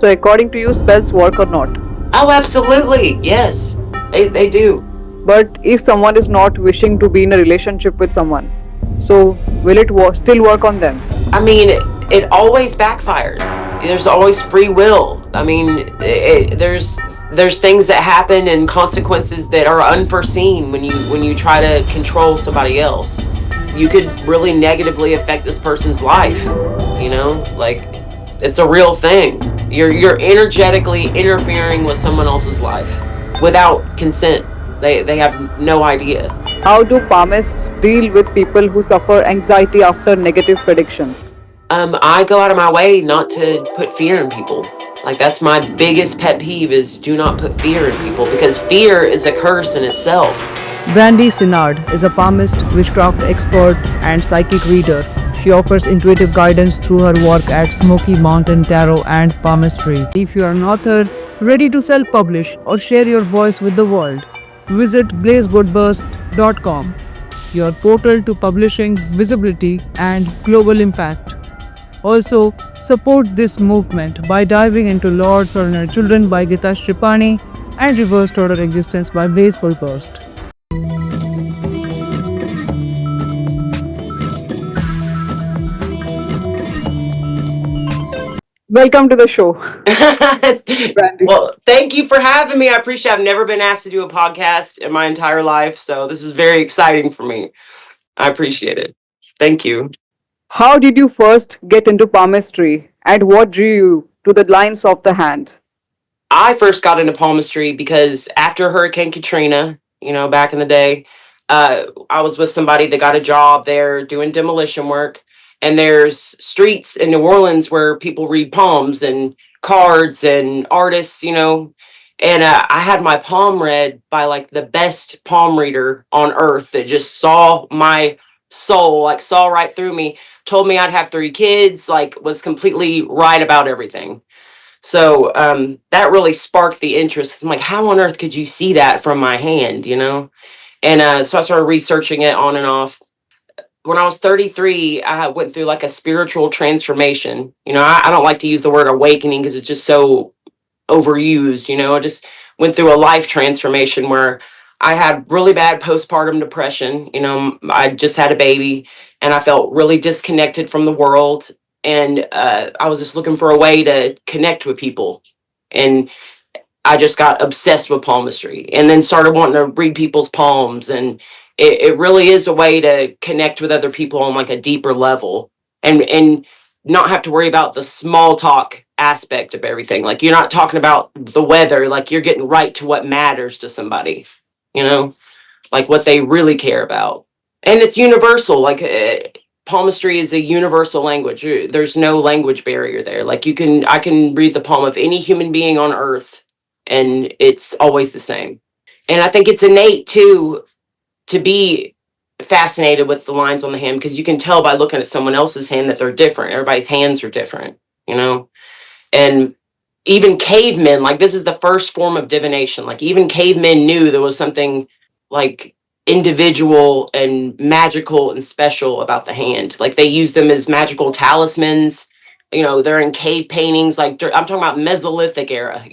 So, according to you, spells work or not? Oh, absolutely. Yes, they do. But if someone is not wishing to be in a relationship with someone, so will it still work on them? I mean, it always backfires. There's always free will. I mean, there's things that happen and consequences that are unforeseen when you try to control somebody else. You could really negatively affect this person's life. Like it's a real thing. You're energetically interfering with someone else's life without consent. They have no idea. How do palmists deal with people who suffer anxiety after negative predictions? I go out of my way not to put fear in people. Like that's my biggest pet peeve is do not put fear in people because fear is a curse in itself. Brandie Sinard is a palmist, witchcraft expert, and psychic reader. She offers intuitive guidance through her work at Smoky Mountain Tarot and Palmistry. If you are an author ready to self-publish or share your voice with the world, visit blazegoldburst.com, your portal to publishing, visibility, and global impact. Also, support this movement by diving into Lords or Inner Children by Gita Shripani and Reversed Order Existence by Blaze Goldburst. Welcome to the show, Brandie. Well, thank you for having me. I appreciate I've never been asked to do a podcast in my entire life, so this is very exciting for me. I appreciate it. Thank you. How did you first get into palmistry and what drew you to the lines of the hand? I first got into palmistry because after Hurricane Katrina, back in the day, I was with somebody that got a job there doing demolition work. And there's streets in New Orleans where people read palms and cards and artists, And I had my palm read by like the best palm reader on earth that just saw my soul, like saw right through me, told me I'd have 3 kids, like was completely right about everything. So that really sparked the interest. 'Cause I'm like, how on earth could you see that from my hand, And so I started researching it on and off. When I was 33, I went through like a spiritual transformation. I don't like to use the word awakening because it's just so overused. I just went through a life transformation where I had really bad postpartum depression. I just had a baby and I felt really disconnected from the world. And I was just looking for a way to connect with people. And I just got obsessed with palmistry and then started wanting to read people's palms. And it really is a way to connect with other people on like a deeper level and not have to worry about the small talk aspect of everything. Like you're not talking about the weather, like you're getting right to what matters to somebody, you know, like what they really care about. And it's universal. Like palmistry is a universal language. There's no language barrier there. Like I can read the palm of any human being on earth and it's always the same. And I think it's innate too to be fascinated with the lines on the hand because you can tell by looking at someone else's hand that they're different. Everybody's hands are different, And even cavemen, like this is the first form of divination. Like even cavemen knew there was something like individual and magical and special about the hand. Like they use them as magical talismans. They're in cave paintings. Like I'm talking about Mesolithic era,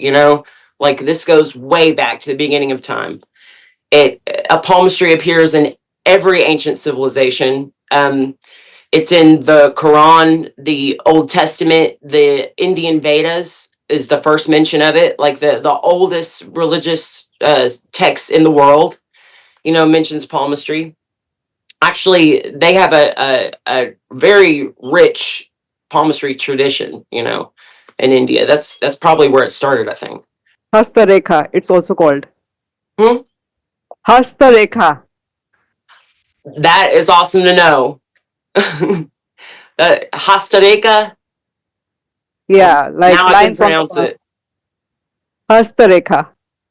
like this goes way back to the beginning of time. A palmistry appears in every ancient civilization. It's in the Quran, the Old Testament, the Indian Vedas is the first mention of it, like the oldest religious text in the world, mentions palmistry. Actually, they have a very rich palmistry tradition, in India. That's probably where it started, I think. Hasta Rekha, it's also called. Hmm? Hasta Rekha. That is awesome to know. Hastareka. Yeah, like Now I can lines on the pronounce palm. it. Hasta Rekha.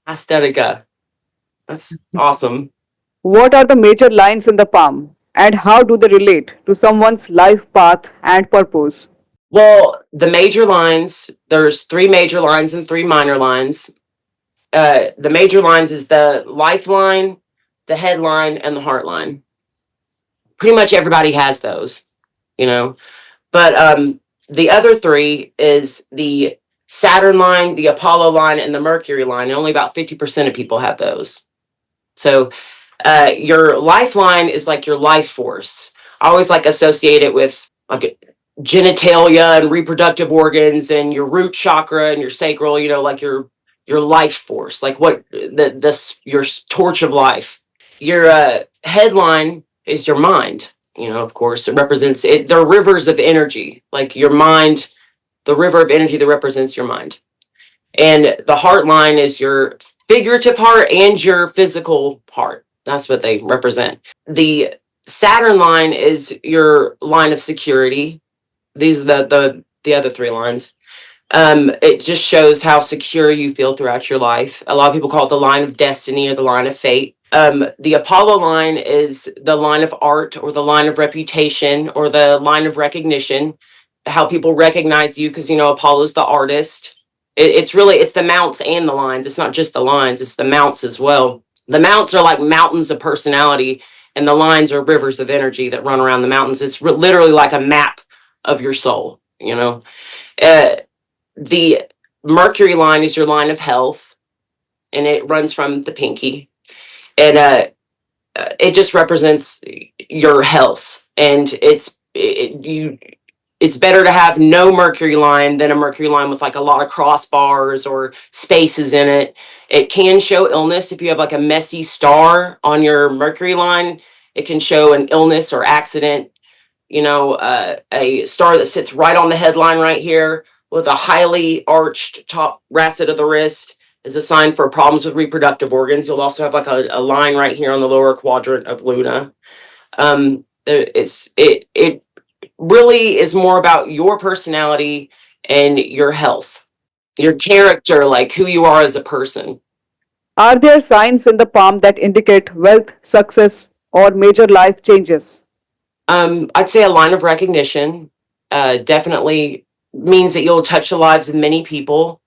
Hastareka. That's awesome. What are the major lines in the palm and how do they relate to someone's life path and purpose? Well, the major lines, there's 3 major lines and 3 minor lines. The major lines is the lifeline, the headline, and the heart line. Pretty much everybody has those, But the other 3 is the Saturn line, the Apollo line, and the Mercury line. And only about 50% of people have those. So your lifeline is like your life force. I always like associate it with like genitalia and reproductive organs and your root chakra and your sacral, like your life force, like what your torch of life. Your headline is your mind. Of course, it represents it. They're rivers of energy, like your mind, the river of energy that represents your mind. And the heart line is your figurative heart and your physical heart. That's what they represent. The Saturn line is your line of security. These are the other three lines. It just shows how secure you feel throughout your life. A lot of people call it the line of destiny or the line of fate. The Apollo line is the line of art or the line of reputation or the line of recognition, how people recognize you because, Apollo's the artist. It's the mounts and the lines. It's not just the lines, it's the mounts as well. The mounts are like mountains of personality, and the lines are rivers of energy that run around the mountains. It's literally like a map of your soul, The Mercury line is your line of health, and it runs from the pinky. And it just represents your health. And it's better to have no Mercury line than a Mercury line with like a lot of crossbars or spaces in it. It can show illness if you have like a messy star on your Mercury line. It can show an illness or accident. A star that sits right on the headline right here with a highly arched top rasset of the wrist is a sign for problems with reproductive organs. You'll also have like a line right here on the lower quadrant of Luna. It really is more about your personality and your health, your character, like who you are as a person. Are there signs in the palm that indicate wealth, success, or major life changes? I'd say a line of recognition definitely means that you'll touch the lives of many people.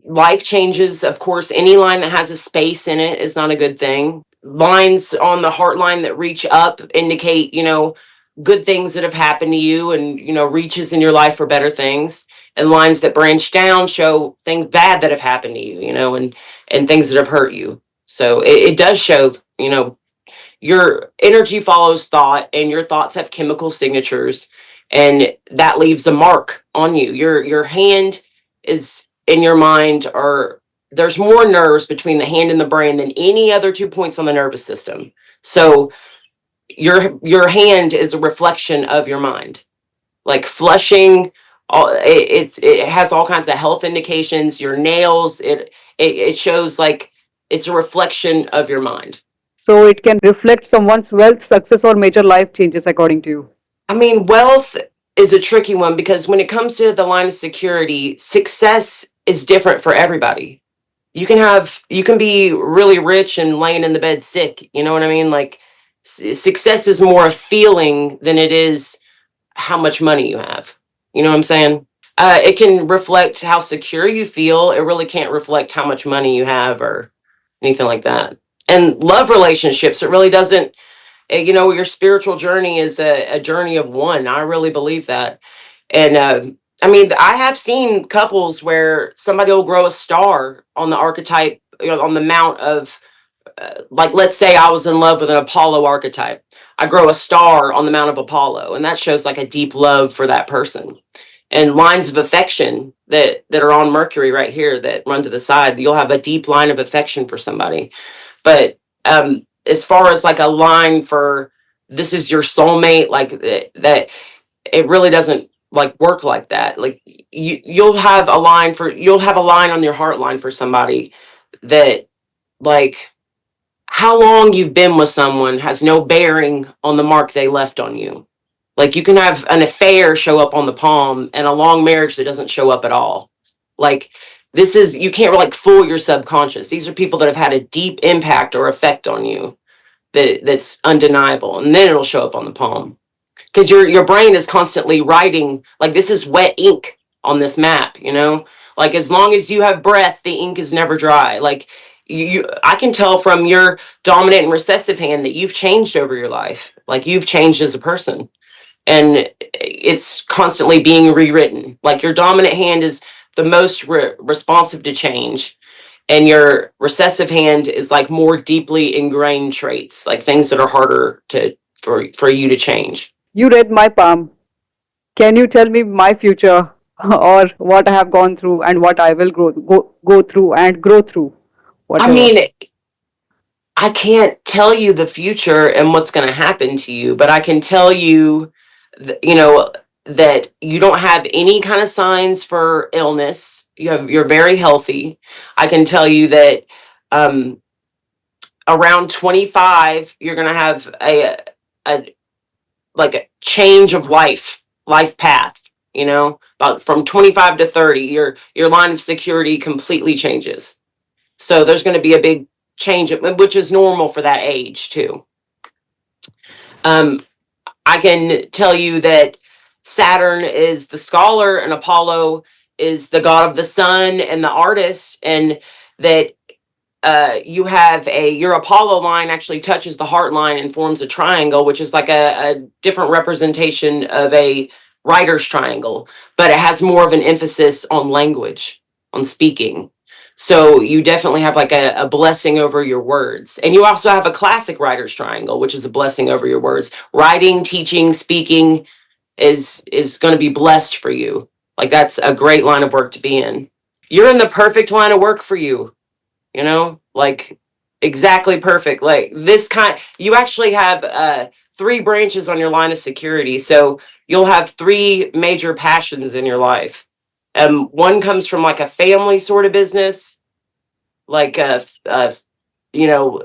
Life changes, of course, any line that has a space in it is not a good thing. Lines on the heart line that reach up indicate, good things that have happened to you and, reaches in your life for better things. And lines that branch down show things bad that have happened to you, and things that have hurt you. So it does show, your energy follows thought, and your thoughts have chemical signatures, and that leaves a mark on you. Your hand is in your mind, or there's more nerves between the hand and the brain than any other 2 points on the nervous system. So your hand is a reflection of your mind, like flushing. It has all kinds of health indications. Your nails, it shows like it's a reflection of your mind. So it can reflect someone's wealth, success, or major life changes, according to you. I mean, wealth is a tricky one because when it comes to the line of security, success is different for everybody. You can be really rich and laying in the bed sick. You know what I mean? Like success is more a feeling than it is how much money you have. You know what I'm saying? It can reflect how secure you feel. It really can't reflect how much money you have or anything like that. And love relationships, it really doesn't. Your spiritual journey is a journey of one. I really believe that. And I have seen couples where somebody will grow a star on the archetype, on the mount of, like, let's say I was in love with an Apollo archetype. I grow a star on the mount of Apollo, and that shows like a deep love for that person. And lines of affection that are on Mercury right here that run to the side, you'll have a deep line of affection for somebody. But as far as like a line for this is your soulmate, like that, it really doesn't like work like that. Like you'll have a line on your heart line for somebody that, like, how long you've been with someone has no bearing on the mark they left on you. Like you can have an affair show up on the palm and a long marriage that doesn't show up at all. Like you can't like fool your subconscious. These are people that have had a deep impact or effect on you that's undeniable, and then it'll show up on the palm because your brain is constantly writing, like, this is wet ink on this map. Like as long as you have breath, the ink is never dry. Like I can tell from your dominant and recessive hand that you've changed over your life. Like you've changed as a person, and it's constantly being rewritten. Like your dominant hand is the most responsive to change, and your recessive hand is like more deeply ingrained traits, like things that are harder to for you to change. You read my palm. Can you tell me my future or what I have gone through and what I will go through and grow through? I Whatever. mean, I can't tell you the future and what's going to happen to you, but I can tell you, that you don't have any kind of signs for illness. You're very healthy. I can tell you that um, around 25, you're going to have a like a change of life path. About from 25 to 30, your line of security completely changes. So there's going to be a big change, which is normal for that age too. I can tell you that Saturn is the scholar and Apollo is the god of the sun and the artist, and that you have your Apollo line actually touches the heart line and forms a triangle, which is like a different representation of a writer's triangle, but it has more of an emphasis on language, on speaking. So you definitely have like a blessing over your words. And you also have a classic writer's triangle, which is a blessing over your words. Writing, teaching, speaking is going to be blessed for you. Like that's a great line of work to be in. You're in the perfect line of work for you, like exactly perfect. Like this kind, you actually have 3 branches on your line of security. So you'll have 3 major passions in your life. One comes from like a family sort of business, like you know,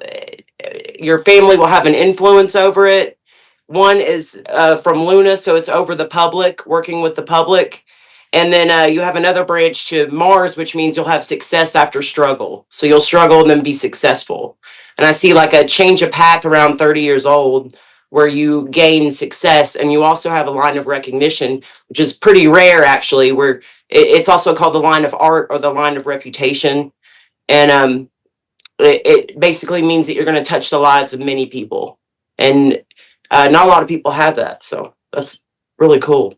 your family will have an influence over it. One is from Luna, so it's over the public, working with the public. And then you have another branch to Mars, which means you'll have success after struggle. So you'll struggle and then be successful. And I see like a change of path around 30 years old where you gain success. And you also have a line of recognition, which is pretty rare actually, where it's also called the line of art or the line of reputation. And it basically means that you're going to touch the lives of many people. And not a lot of people have that. So that's really cool.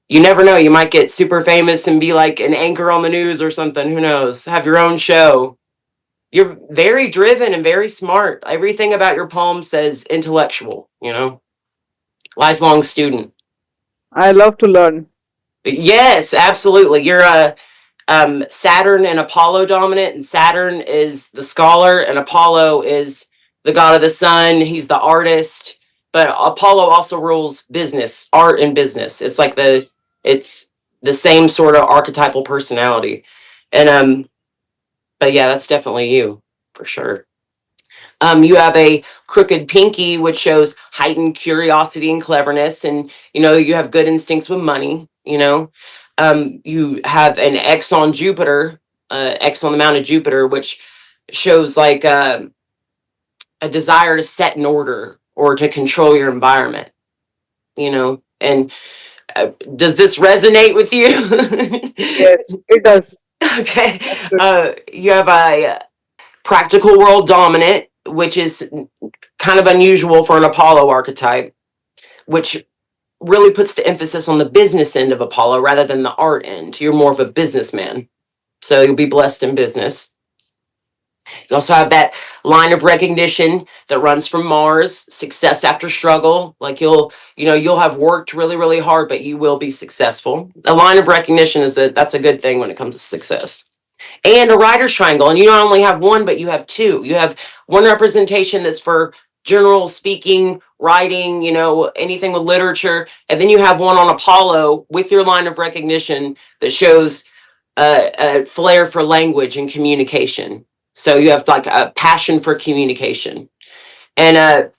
You never know. You might get super famous and be like an anchor on the news or something. Who knows? Have your own show. You're very driven and very smart. Everything about your poem says intellectual, lifelong student. I love to learn. Yes, absolutely. You're a Saturn and Apollo dominant, and Saturn is the scholar, and Apollo is the god of the sun. He's the artist, but Apollo also rules business, art, and business. It's the same sort of archetypal personality, and but yeah, that's definitely you for sure. You have a crooked pinky, which shows heightened curiosity and cleverness, and you have good instincts with money. You have an X on Jupiter, X on the Mount of Jupiter, which shows like a desire to set in order or to control your environment. And does this resonate with you? Yes, it does. Okay. Absolutely. You have a practical world dominant, which is kind of unusual for an Apollo archetype, which really puts the emphasis on the business end of Apollo rather than the art end. You're more of a businessman, so you'll be blessed in business. You also have that line of recognition that runs from Mars, success after struggle. Like you'll have worked really, really hard, but you will be successful. A line of recognition that's a good thing when it comes to success. And a writer's triangle. And you not only have one, but you have 2. You have one representation that's for general speaking, writing, anything with literature. And then you have one on Apollo with your line of recognition that shows a flair for language and communication. So you have like a passion for communication. And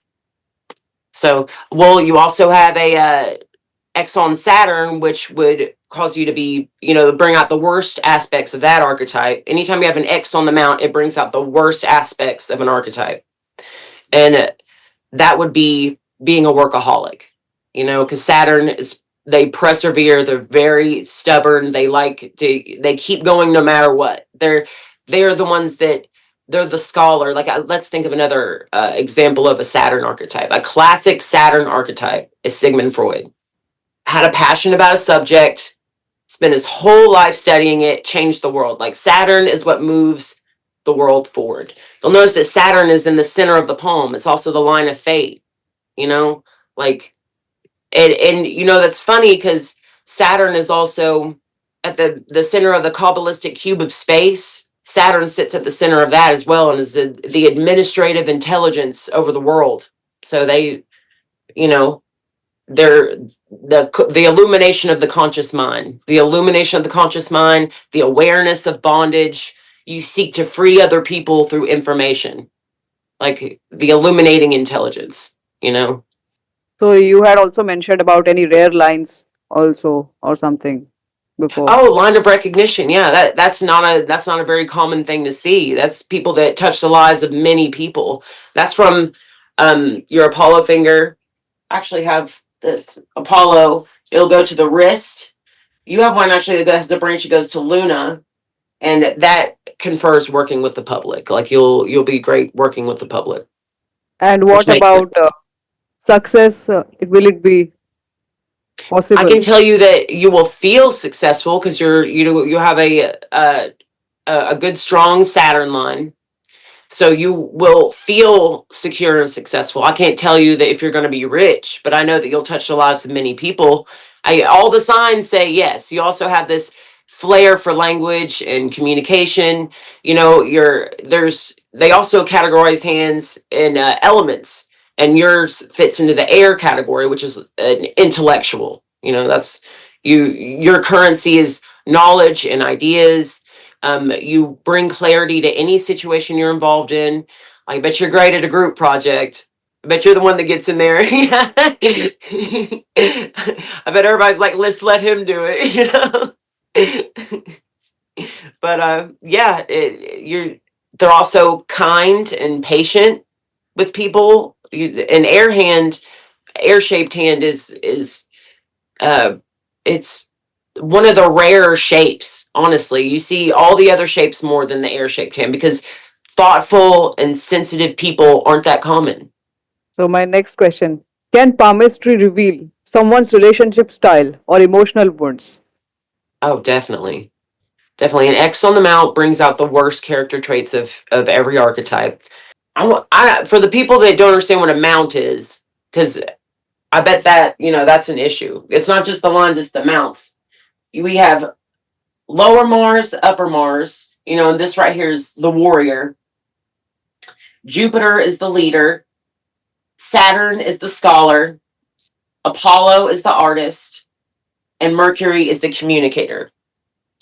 you also have a X on Saturn, which would cause you to be, bring out the worst aspects of that archetype. Anytime you have an X on the mount, it brings out the worst aspects of an archetype. And that would be being a workaholic, because Saturn they persevere. They're very stubborn. They keep going no matter what. They're the ones that they're the scholar. Like let's think of another example of a Saturn archetype. A classic Saturn archetype is Sigmund Freud. Had a passion about a subject, spent his whole life studying it, changed the world. Like Saturn is what moves the world forward. You'll notice that Saturn is in the center of the palm. It's also the line of fate, you know, like, and you know, that's funny because Saturn is also at the center of the Kabbalistic cube of space. Saturn sits at the center of that as well and is the administrative intelligence over the world. So they, you know, they're the illumination of the conscious mind, the illumination of the conscious mind, the awareness of bondage. You seek to free other people through information, like the illuminating intelligence, you know. So you had also mentioned about any rare lines also or something before. Oh, line of recognition. Yeah, that's not a very common thing to see. That's people that touch the lives of many people. That's from your Apollo finger. I actually have this Apollo. It'll go to the wrist. You have one actually that has a branch that goes to Luna, and that confers working with the public. Like you'll be great working with the public, And which what makes about sense. success? Will it be I can possible? tell you that you will feel successful because you have a good strong Saturn line. So you will feel secure and successful. I can't tell you that if you're going to be rich, but I know that you'll touch the lives of many people. All the signs say yes. You also have this flair for language and communication. You know, they also categorize hands in elements, and yours fits into the air category, which is an intellectual. You know, that's your currency is knowledge and ideas. You bring clarity to any situation you're involved in. I bet you're great at a group project. I bet you're the one that gets in there. I bet everybody's like, let's let him do it, you know? But yeah, they're also kind and patient with people. An air shaped hand is uh, it's one of the rarer shapes. Honestly, you see all the other shapes more than the air shaped hand because thoughtful and sensitive people aren't that common. So my next question: can palmistry reveal someone's relationship style or emotional wounds? Oh, definitely. Definitely. An X on the mount brings out the worst character traits of every archetype. For the people that don't understand what a mount is, because I bet that, you know, that's an issue. It's not just the lines, it's the mounts. We have lower Mars, upper Mars, you know, and this right here is the warrior. Jupiter is the leader. Saturn is the scholar. Apollo is the artist. And Mercury is the communicator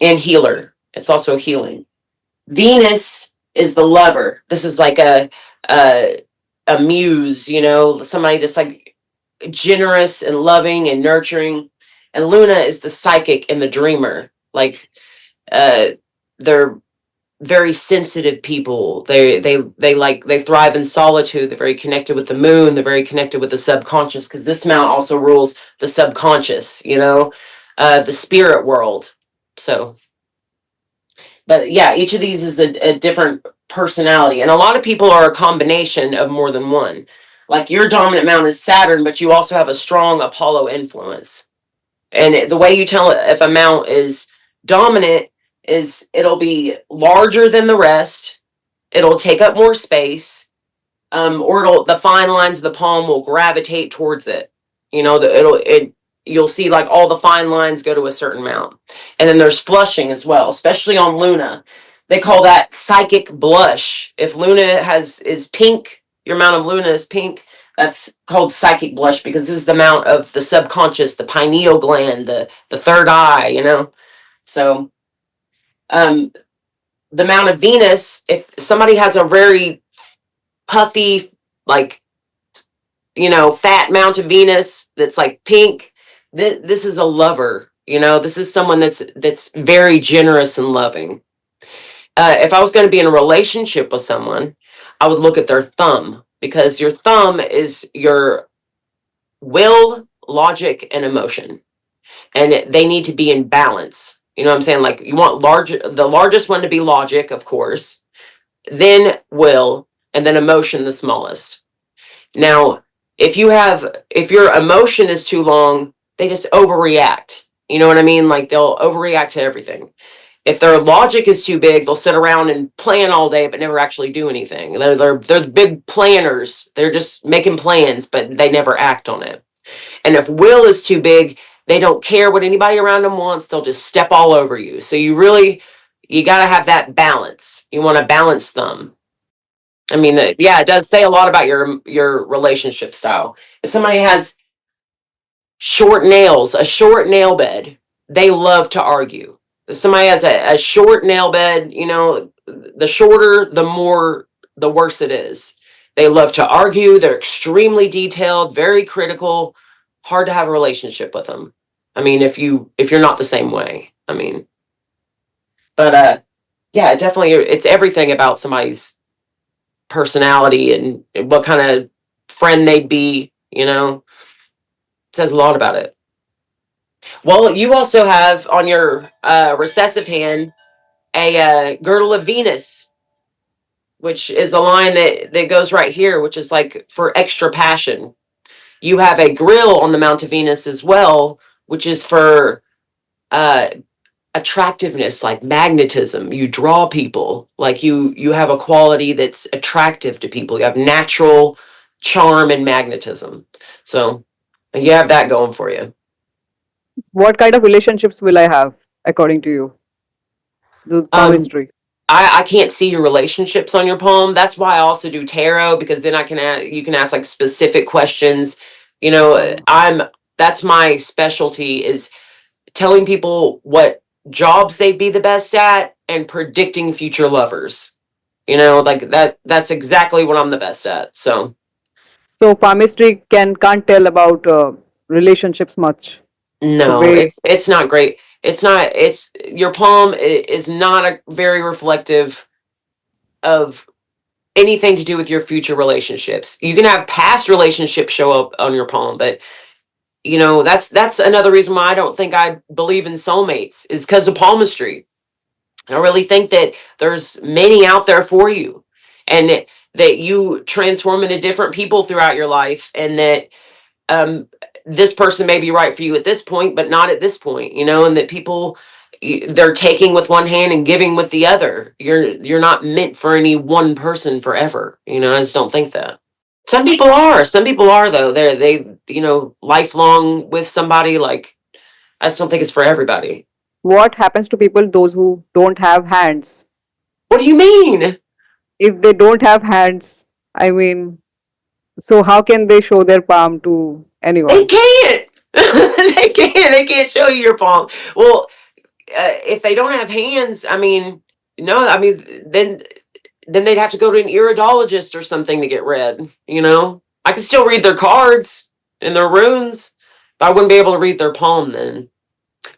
and healer. It's also healing. Venus is the lover. This is like a muse, you know, somebody that's like generous and loving and nurturing. And Luna is the psychic and the dreamer. Like they're very sensitive people. They thrive in solitude. They're very connected with the moon. They're very connected with the subconscious because this mount also rules the subconscious, you know, the spirit world. So, but yeah, each of these is a different personality, and a lot of people are a combination of more than one. Like your dominant mount is Saturn, but you also have a strong Apollo influence. And the way you tell if a mount is dominant is it'll be larger than the rest, it'll take up more space, or the fine lines of the palm will gravitate towards it. You know, you'll see like all the fine lines go to a certain mount. And then there's flushing as well, especially on Luna. They call that psychic blush. If Luna is pink, your amount of Luna is pink, that's called psychic blush because this is the amount of the subconscious, the pineal gland, the third eye, you know. So um the amount of Venus, if somebody has a very puffy, like, you know, fat mount of Venus that's like pink, this is a lover, you know, this is someone that's very generous and loving. If I was going to be in a relationship with someone, I would look at their thumb because your thumb is your will, logic, and emotion, and they need to be in balance. You know what I'm saying? Like you want the largest one to be logic, of course, then will, and then emotion, the smallest. Now, if your emotion is too long, they just overreact. You know what I mean? Like they'll overreact to everything. If their logic is too big, they'll sit around and plan all day but never actually do anything. They're the big planners. They're just making plans, but they never act on it. And if will is too big, they don't care what anybody around them wants. They'll just step all over you. So you got to have that balance. You want to balance them. I mean, yeah, it does say a lot about your relationship style. If somebody has short nails, a short nail bed, they love to argue. If somebody has a short nail bed, the shorter, the worse it is. They love to argue. They're extremely detailed, very critical, hard to have a relationship with them. I mean, if you're not the same way, I mean, but yeah, definitely, it's everything about somebody's personality and what kind of friend they'd be, it says a lot about it. Well, you also have on your recessive hand a girdle of Venus, which is a line that goes right here, which is like for extra passion. You have a grill on the Mount of Venus as well, which is for attractiveness, like magnetism. You draw people, like you have a quality that's attractive to people. You have natural charm and magnetism. So you have that going for you. What kind of relationships will I have, according to you? The palmistry. I can't see your relationships on your palm. That's why I also do tarot, because then you can ask like specific questions. That's my specialty, is telling people what jobs they'd be the best at and predicting future lovers. Like that's exactly what I'm the best at. So palmistry can't tell about relationships much. no, it's not great. It's your palm is not a very reflective of anything to do with your future relationships. You can have past relationships show up on your palm, but that's another reason why I don't think I believe in soulmates, is because of palmistry. I really think that there's many out there for you, and that you transform into different people throughout your life, and that this person may be right for you at this point, but not at this point, and that people, they're taking with one hand and giving with the other. You're not meant for any one person forever. I just don't think that. Some people are though. They lifelong with somebody. Like, I just don't think it's for everybody. What happens to people, those who don't have hands? What do you mean? If they don't have hands, I mean, so how can they show their palm to They anyone? can't. They can't show you your palm. Well, if they don't have hands, I mean, no, I mean, then they'd have to go to an iridologist or something to get read. I could still read their cards and their runes, but I wouldn't be able to read their palm then.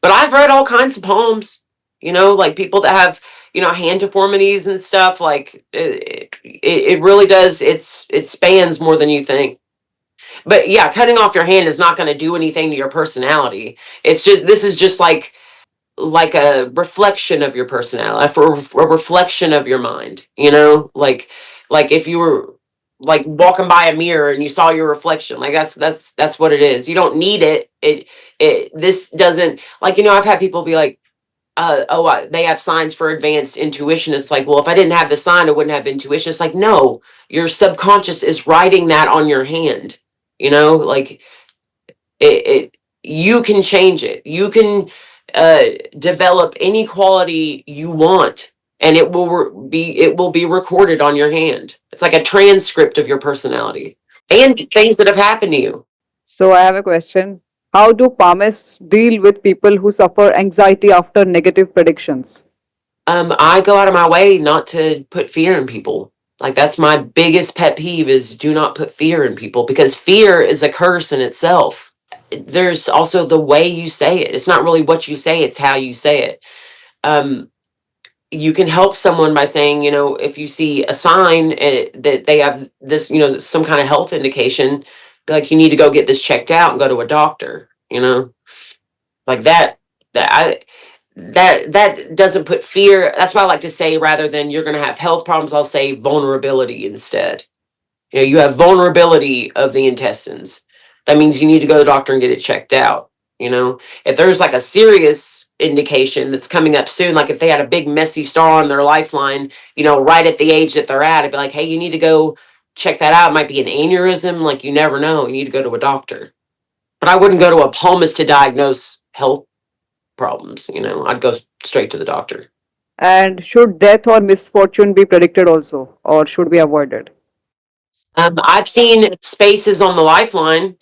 But I've read all kinds of palms, like people that have, hand deformities and stuff. Like it really does. It spans more than you think. But yeah, cutting off your hand is not going to do anything to your personality. This is just like a reflection of your personality, for a reflection of your mind. Like if you were like walking by a mirror and you saw your reflection, like that's what it is. You don't need it. This doesn't, like, I've had people be like, they have signs for advanced intuition. It's like, well, if I didn't have the sign, I wouldn't have intuition. It's like, no, your subconscious is writing that on your hand. Like you can change it. You can develop any quality you want, and it will be recorded on your hand. It's like a transcript of your personality and things that have happened to you. So I have a question. How do palmists deal with people who suffer anxiety after negative predictions? I go out of my way not to put fear in people. Like, that's my biggest pet peeve, is do not put fear in people, because fear is a curse in itself. There's also the way you say it. It's not really what you say, it's how you say it. You can help someone by saying, if you see a sign that they have this, some kind of health indication, be like, you need to go get this checked out and go to a doctor, like that doesn't put fear. That's why I like to say, rather than you're going to have health problems, I'll say vulnerability instead. You have vulnerability of the intestines. That means you need to go to the doctor and get it checked out. You know, if there's like a serious indication that's coming up soon, like if they had a big messy star on their lifeline, you know, right at the age that they're at, it'd be like, hey, you need to go check that out. It might be an aneurysm. Like, you never know. You need to go to a doctor. But I wouldn't go to a palmist to diagnose health problems. You know, I'd go straight to the doctor. And should death or misfortune be predicted also, or should be avoided? I've seen spaces on the lifeline.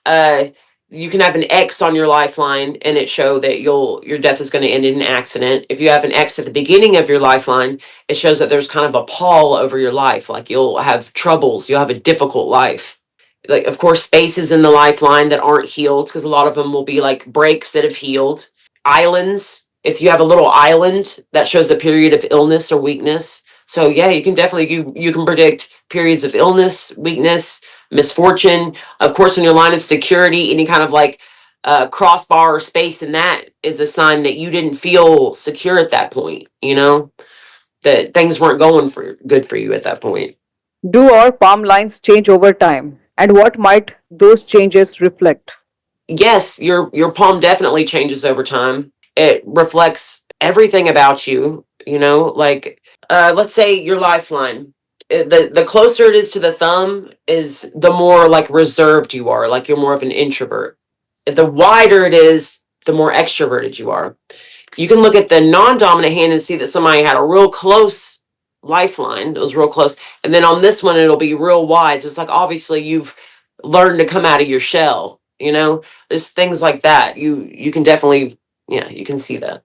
Uh, you can have an X on your lifeline, and it show that your death is going to end in an accident. If you have an X at the beginning of your lifeline, it shows that there's kind of a pall over your life, like you'll have troubles, you'll have a difficult life. Like, of course, spaces in the lifeline that aren't healed, because a lot of them will be like breaks that have healed. Islands. If you have a little island, that shows a period of illness or weakness. So yeah, you can definitely you can predict periods of illness, weakness, misfortune. Of course, in your line of security, any kind of like crossbar or space in that is a sign that you didn't feel secure at that point. You know, that things weren't going for good for you at that point. Do our palm lines change over time? And what might those changes reflect? Yes, your palm definitely changes over time. It reflects everything about you. You know, like let's say your lifeline. The closer it is to the thumb, is the more like reserved you are. Like, you're more of an introvert. The wider it is, the more extroverted you are. You can look at the non-dominant hand and see that somebody had a real close lifeline. It was real close, and then on this one, it'll be real wide. So it's like, obviously you've learned to come out of your shell. You know, there's things like that. You can definitely, yeah, you can see that.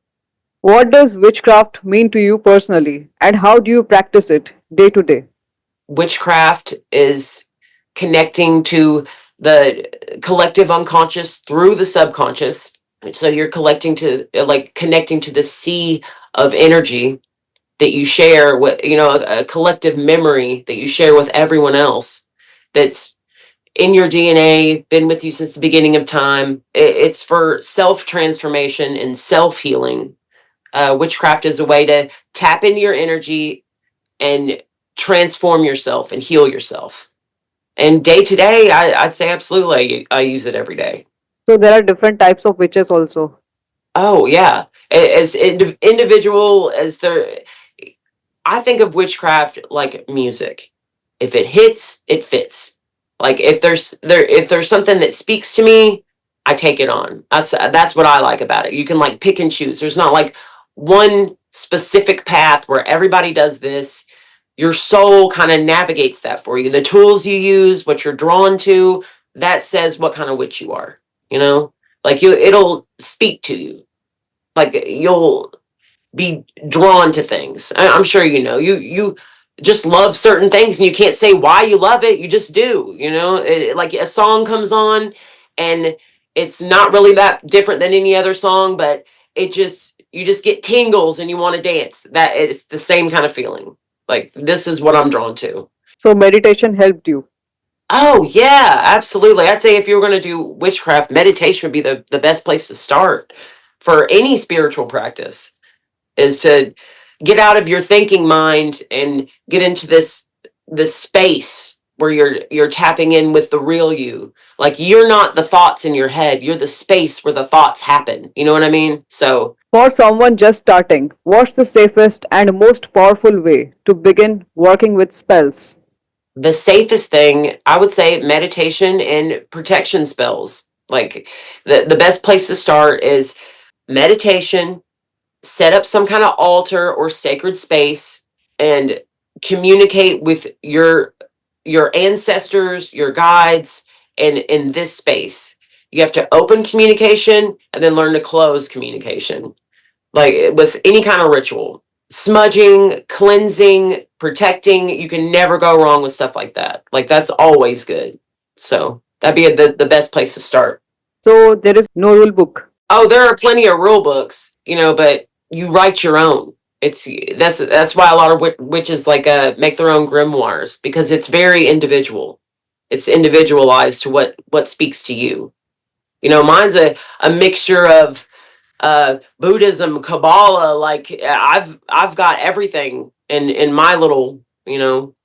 What does witchcraft mean to you personally? And how do you practice it day to day? Witchcraft is connecting to the collective unconscious through the subconscious. So you're collecting to like connecting to the sea of energy that you share with, you know, a collective memory that you share with everyone else, that's in your DNA, been with you since the beginning of time. It's for self transformation and self healing. Witchcraft is a way to tap into your energy and transform yourself and heal yourself. And day to day, I'd say absolutely, I use it every day. So there are different types of witches also. Oh yeah, as individual as there, I think of witchcraft like music. If it hits, it fits. Like, if there's something that speaks to me, I take it on. That's what I like about it. You can like pick and choose. There's not like one specific path where everybody does this. Your soul kind of navigates that for you. The tools you use, what you're drawn to, that says what kind of witch you are. You know, like it'll speak to you. Like, you'll be drawn to things. I'm sure you know, you just love certain things, and you can't say why you love it. You just do. You know, like a song comes on, and it's not really that different than any other song, but you just get tingles and you want to dance. That it's the same kind of feeling. Like, this is what I'm drawn to. So meditation helped you. Oh yeah, absolutely. I'd say if you were going to do witchcraft, meditation would be the best place to start for any spiritual practice, is to get out of your thinking mind and get into this space where you're tapping in with the real you. Like, you're not the thoughts in your head, you're the space where the thoughts happen. You know what I mean? So For someone just starting, what's the safest and most powerful way to begin working with spells? the safest thing, I would say, meditation and protection spells. Like, the best place to start is meditation. Set up some kind of altar or sacred space and communicate with your ancestors, your guides, and in this space you have to open communication and then learn to close communication, like with any kind of ritual. Smudging, cleansing, protecting, you can never go wrong with stuff like that. Like, that's always good. So that'd be the best place to start. So there is no rule book. Oh, there are plenty of rule books, you know, but you write your own. It's that's why a lot of witches like make their own grimoires, because it's very individual. It's individualized to what speaks to you. You know, mine's a mixture of Buddhism, Kabbalah. Like, I've got everything in my little, you know,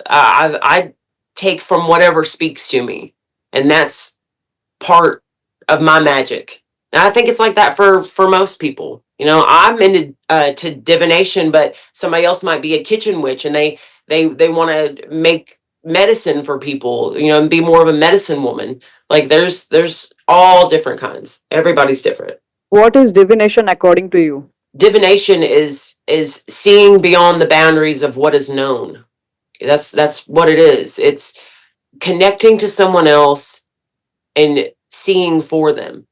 I take from whatever speaks to me, and that's part of my magic. And I think it's like that for most people. You know, I'm into to divination, but somebody else might be a kitchen witch, and they want to make medicine for people. You know, and be more of a medicine woman. Like there's all different kinds. Everybody's different. What is divination according to you? Divination is seeing beyond the boundaries of what is known. That's what it is. It's connecting to someone else and seeing for them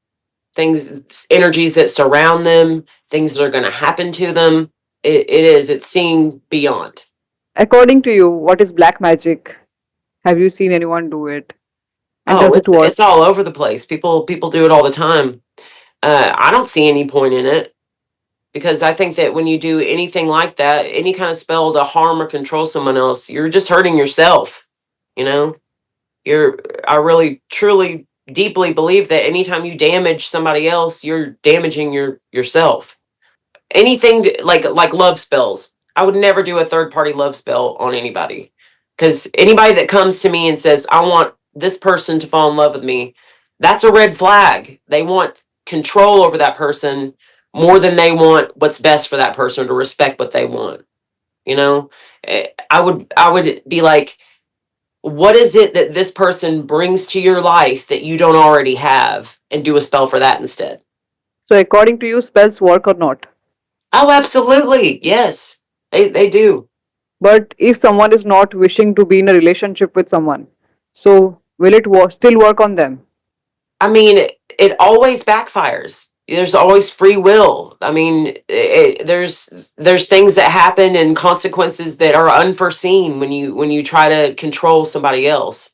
things, energies that surround them, things that are going to happen to them. It's seeing beyond. According to you, what is black magic? Have you seen anyone do it? And Oh, does it work? it's all over the place. People do it all the time. I don't see any point in it, because I think that when you do anything like that, any kind of spell to harm or control someone else, you're just hurting yourself. You know, I really truly deeply believe that anytime you damage somebody else, you're damaging yourself. Anything like love spells, I would never do a third party love spell on anybody, because anybody that comes to me and says I want this person to fall in love with me, that's a red flag. They want control over that person more than they want what's best for that person, to respect what they want. You know, I would be like, what is it that this person brings to your life that you don't already have, and do a spell for that instead. So, according to you, spells work or not? Oh, absolutely. Yes, they do. But if someone is not wishing to be in a relationship with someone, so will it still work on them? I mean, it always backfires. There's always free will. I mean, there's things that happen and consequences that are unforeseen when you try to control somebody else.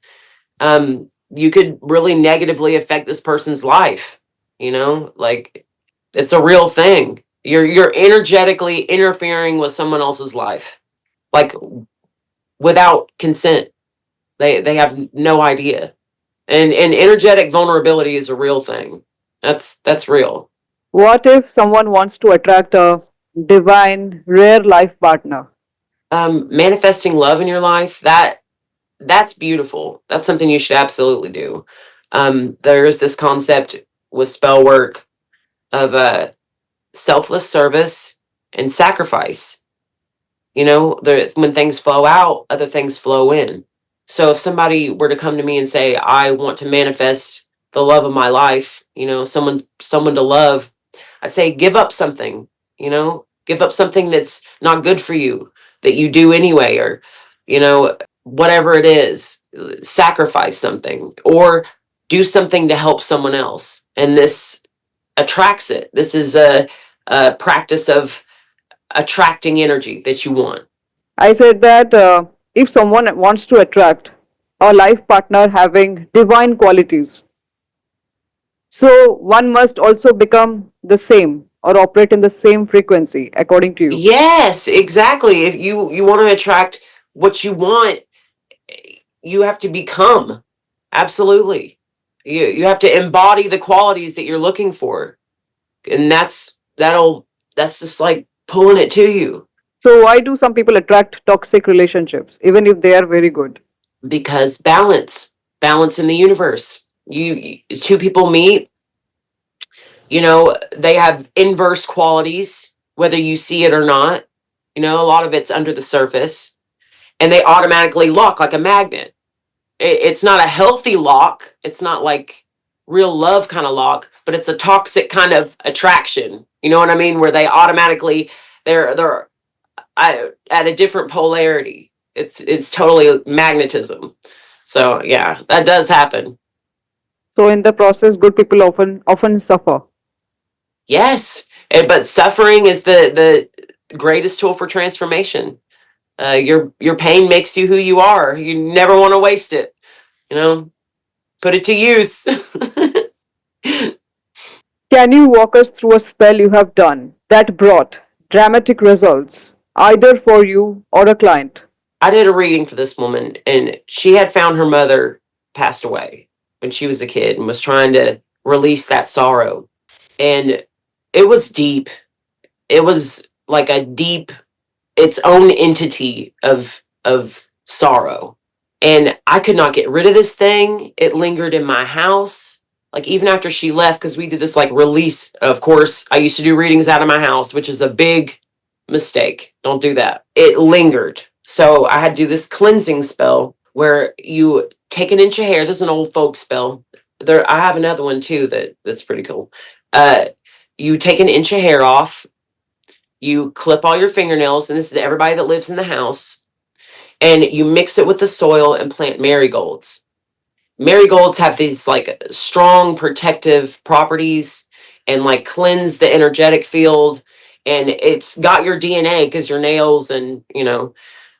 You could really negatively affect this person's life. You know, like, it's a real thing. You're energetically interfering with someone else's life, like, without consent. They have no idea. And energetic vulnerability is a real thing. That's real. What if someone wants to attract a divine, rare life partner? Manifesting love in your life, that's beautiful. That's something you should absolutely do. There is this concept with spell work of selfless service and sacrifice. You know, when things flow out, other things flow in. So if somebody were to come to me and say, I want to manifest the love of my life, you know, someone to love, I'd say, give up something. You know, give up something that's not good for you, that you do anyway, or, you know, whatever it is, sacrifice something, or do something to help someone else. And this attracts it. This is a practice of attracting energy that you want. I said that if someone wants to attract a life partner having divine qualities, so one must also become the same or operate in the same frequency, according to you. Yes, exactly. If you want to attract what you want, you have to become. Absolutely. You have to embody the qualities that you're looking for. And that's just like pulling it to you. So, why do some people attract toxic relationships, even if they are very good? Because balance in the universe. Two people meet, you know, they have inverse qualities, whether you see it or not. You know, a lot of it's under the surface, and they automatically lock like a magnet. It's not a healthy lock. It's not like real love kind of lock, but it's a toxic kind of attraction. You know what I mean? Where they automatically they're at a different polarity. It's totally magnetism. So yeah, that does happen. So, in the process, good people often suffer. Yes, but suffering is the greatest tool for transformation. Your pain makes you who you are. You never want to waste it. You know, put it to use. Can you walk us through a spell you have done that brought dramatic results, either for you or a client? I did a reading for this woman, and she had found her mother passed away when she was a kid and was trying to release that sorrow. And it was deep. It was like a deep, its own entity of sorrow. And I could not get rid of this thing. It lingered in my house. Like even after she left, because we did this like release. Of course, I used to do readings out of my house, which is a big mistake. Don't do that. It lingered. So I had to do this cleansing spell where you take an inch of hair. This is an old folk spell. There, I have another one too that's pretty cool. Uh, you take an inch of hair off. You clip all your fingernails, and this is everybody that lives in the house. And you mix it with the soil and plant marigolds. Marigolds have these like strong protective properties and like cleanse the energetic field. And it's got your DNA because your nails and,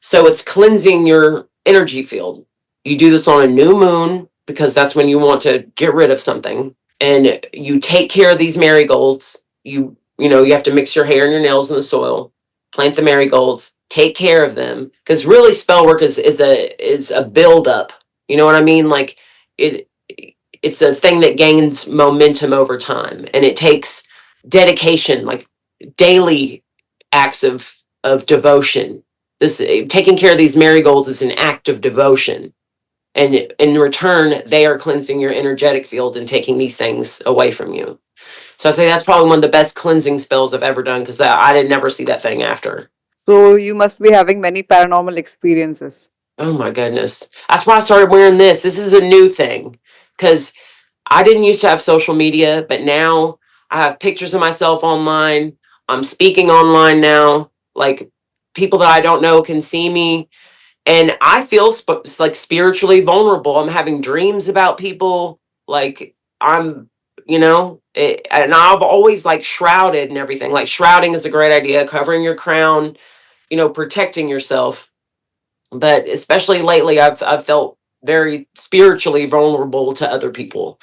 so it's cleansing your energy field. You do this on a new moon because that's when you want to get rid of something. And you take care of these marigolds. You have to mix your hair and your nails in the soil, plant the marigolds, take care of them. Because really spell work is a buildup. You know what I mean? Like, it's a thing that gains momentum over time, and it takes dedication, like daily acts of devotion. This taking care of these marigolds is an act of devotion, and in return they are cleansing your energetic field and taking these things away from you. So I say that's probably one of the best cleansing spells I've ever done, because I didn't never see that thing after. So you must be having many paranormal experiences. Oh my goodness. That's why I started wearing this. This is a new thing because I didn't used to have social media, but now I have pictures of myself online. I'm speaking online now. Like people that I don't know can see me. And I feel like spiritually vulnerable. I'm having dreams about people. Like and I've always like shrouded and everything. Like shrouding is a great idea, covering your crown, protecting yourself. But especially lately, I've felt very spiritually vulnerable to other people.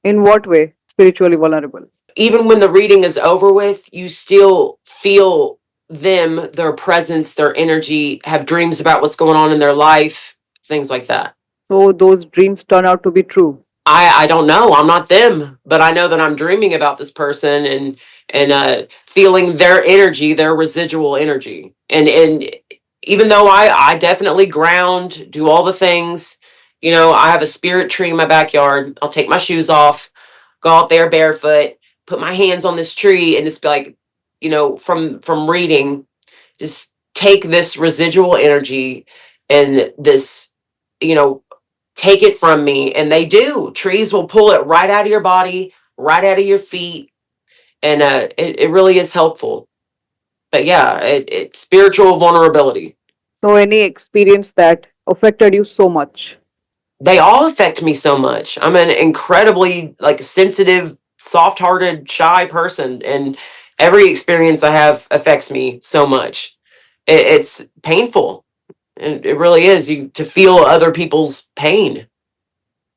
In what way? Spiritually vulnerable. Even when the reading is over with, you still feel them, their presence, their energy, have dreams about what's going on in their life, things like that. So those dreams turn out to be true. I don't know. I'm not them, but I know that I'm dreaming about this person and feeling their energy, their residual energy. And even though I definitely ground, do all the things, I have a spirit tree in my backyard. I'll take my shoes off, go out there barefoot, put my hands on this tree, and just be like, from reading, just take this residual energy and this, take it from me. And they do. Trees will pull it right out of your body, right out of your feet. And it really is helpful. But yeah, it's spiritual vulnerability. So any experience that affected you so much? They all affect me so much. I'm an incredibly like sensitive, soft-hearted, shy person, and every experience I have affects me so much. It's painful. And it really is, you to feel other people's pain,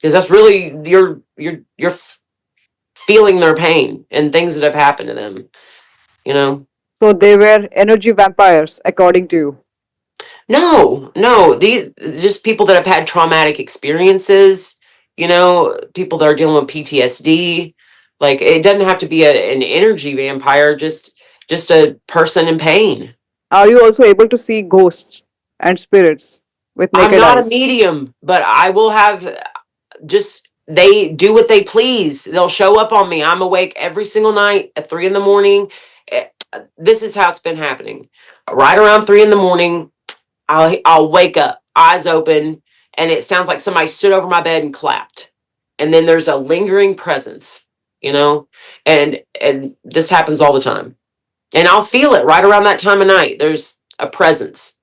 because that's really you're feeling their pain and things that have happened to them. So they were energy vampires, according to you. No, these just people that have had traumatic experiences. People that are dealing with PTSD. Like it doesn't have to be an energy vampire. Just a person in pain. Are you also able to see ghosts and spirits with I'm naked not a eyes? medium, but I will have just they do what they please. They'll show up on me. I'm awake every single night at 3 a.m. This is how it's been happening. Right around 3 a.m, I'll wake up, eyes open, and it sounds like somebody stood over my bed and clapped. And then there's a lingering presence, and this happens all the time. And I'll feel it right around that time of night. There's a presence.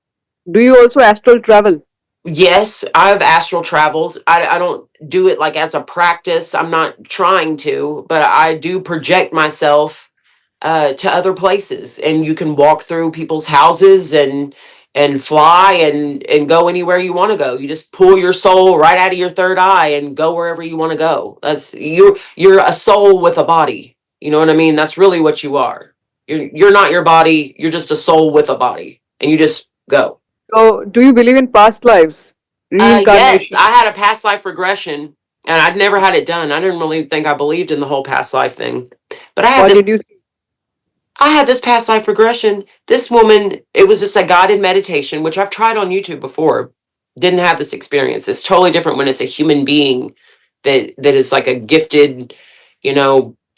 Do you also astral travel? Yes, I've astral traveled. I don't do it like as a practice. I'm not trying to, but I do project myself to other places. And you can walk through people's houses and fly and go anywhere you want to go. You just pull your soul right out of your third eye and go wherever you want to go. That's you're a soul with a body. You know what I mean? That's really what you are. You're not your body. You're just a soul with a body, and you just go. So do you believe in past lives? Yes, Reincarnation? I had a past life regression, and I'd never had it done. I didn't really think I believed in the whole past life thing, but What did you see? I had this past life regression. This woman, it was just a guided meditation, which I've tried on YouTube before. Didn't have this experience. It's totally different when it's a human being that is like a gifted,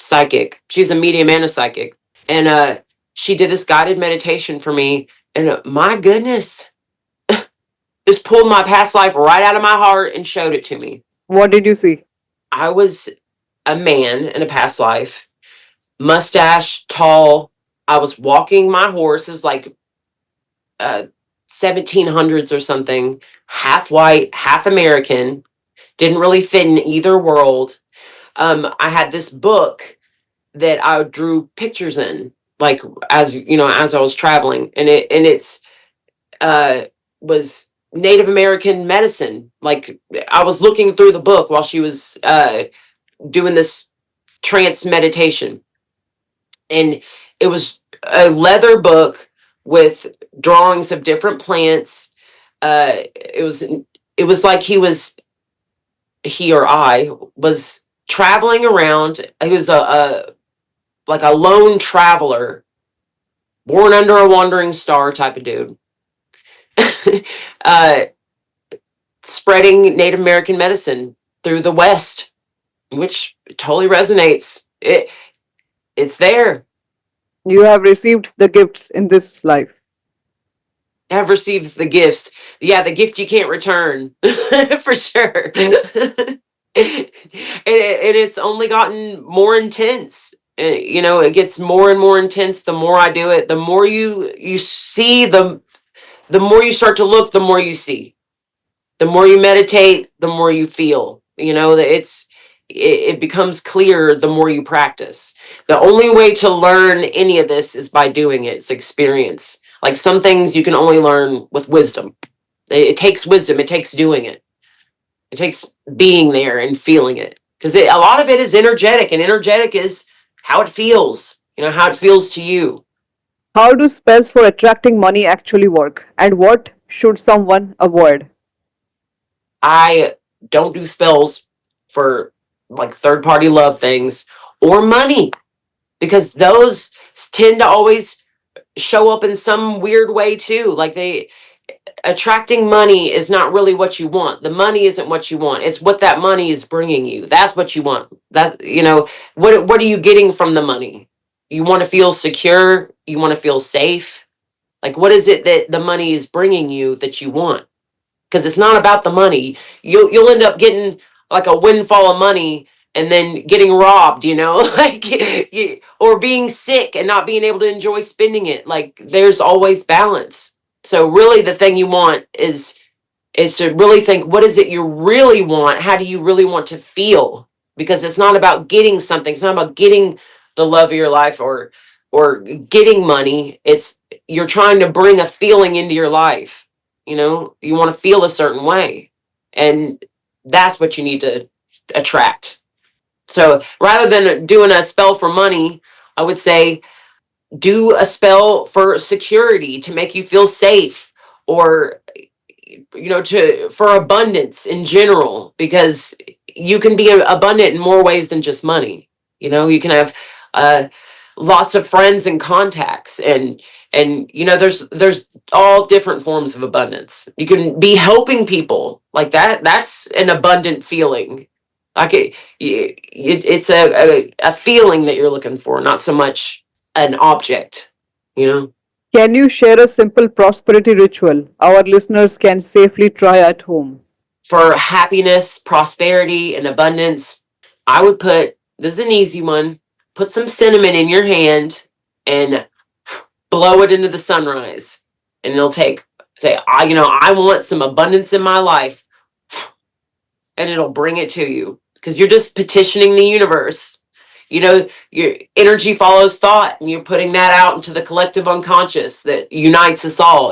psychic. She's a medium and a psychic. And she did this guided meditation for me. And my goodness, just pulled my past life right out of my heart and showed it to me. What did you see? I was a man in a past life, mustache, tall. I was walking my horse, is like 1700s or something, half white, half American, didn't really fit in either world. I had this book that I drew pictures in, like as I was traveling, and it's was Native American medicine. Like I was looking through the book while she was doing this trance meditation, and it was a leather book with drawings of different plants. It was like he or I was traveling around. He was a like a lone traveler, born under a wandering star type of dude, uh, spreading Native American medicine through the West, which totally resonates. It's there. You have received the gifts in this life. Have received the gifts. Yeah, the gift you can't return, for sure. And it's only gotten more intense. It gets more and more intense the more I do it. The more you see, the more you start to look, the more you see. The more you meditate, the more you feel. It becomes clear the more you practice. The only way to learn any of this is by doing it. It's experience. Like some things you can only learn with wisdom. It takes wisdom. It takes doing it. It takes being there and feeling it. Because a lot of it is energetic, and energetic is how it feels. How it feels to you. How do spells for attracting money actually work? And what should someone avoid? I don't do spells for like third party love things or money, because those tend to always show up in some weird way too. Like attracting money is not really what you want. The money isn't what you want. It's what that money is bringing you. That's what you want. What are you getting from the money? You want to feel secure, you want to feel safe. Like what is it that the money is bringing you that you want? Because it's not about the money. You'll end up getting like a windfall of money and then getting robbed, like or being sick and not being able to enjoy spending it. Like there's always balance. So really the thing you want is to really think, what is it you really want? How do you really want to feel? Because it's not about getting something. It's not about getting the love of your life or getting money. You're trying to bring a feeling into your life. You want to feel a certain way, and that's what you need to attract. So rather than doing a spell for money, I would say do a spell for security, to make you feel safe, or for abundance in general, because you can be abundant in more ways than just money. You can have lots of friends and contacts, and there's all different forms of abundance. You can be helping people, like that's an abundant feeling. Like it's a feeling that you're looking for, not so much an object. Can you share a simple prosperity ritual our listeners can safely try at home? For happiness, prosperity, and abundance, I would this is an easy one, put some cinnamon in your hand and blow it into the sunrise, and I want some abundance in my life, and it'll bring it to you, because you're just petitioning the universe. Your energy follows thought, and you're putting that out into the collective unconscious that unites us all.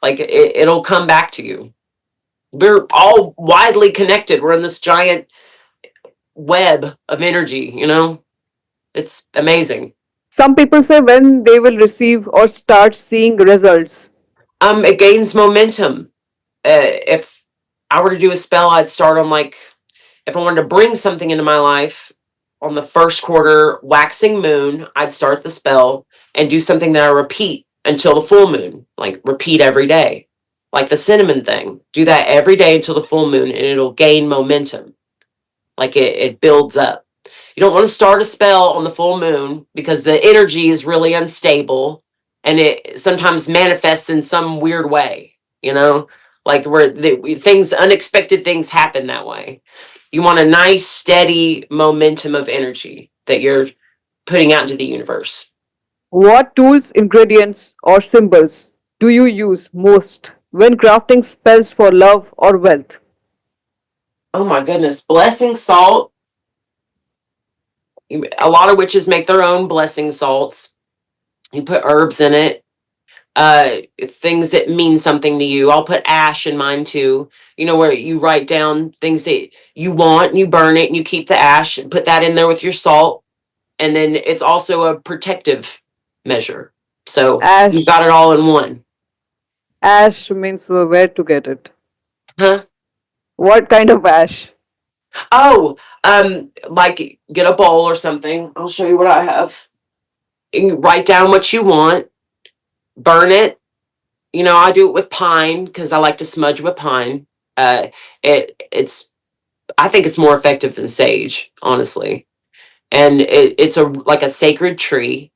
Like it'll come back to you. We're all widely connected. We're in this giant web of energy. It's amazing. Some people say when they will receive or start seeing results. It gains momentum. If I were to do a spell, I'd start on if I wanted to bring something into my life on the first quarter waxing moon, I'd start the spell and do something that I repeat until the full moon, like repeat every day, like the cinnamon thing. Do that every day until the full moon, and it'll gain momentum. Like it builds up. You don't want to start a spell on the full moon because the energy is really unstable and it sometimes manifests in some weird way, like where unexpected things happen that way. You want a nice, steady momentum of energy that you're putting out into the universe. What tools, ingredients, or symbols do you use most when crafting spells for love or wealth? Oh my goodness. Blessing salt. A lot of witches make their own blessing salts. You put herbs in it, things that mean something to you. I'll put ash in mine too. Where you write down things that you want and you burn it and you keep the ash and put that in there with your salt. And then it's also a protective measure. So you've Ash. got it all in one. Ash means where to get it. Huh? What kind of ash? Oh, like get a bowl or something. I'll show you what I have. You can write down what you want, burn it. I do it with pine because I like to smudge with pine. It's I think it's more effective than sage, honestly. And it's like a sacred tree.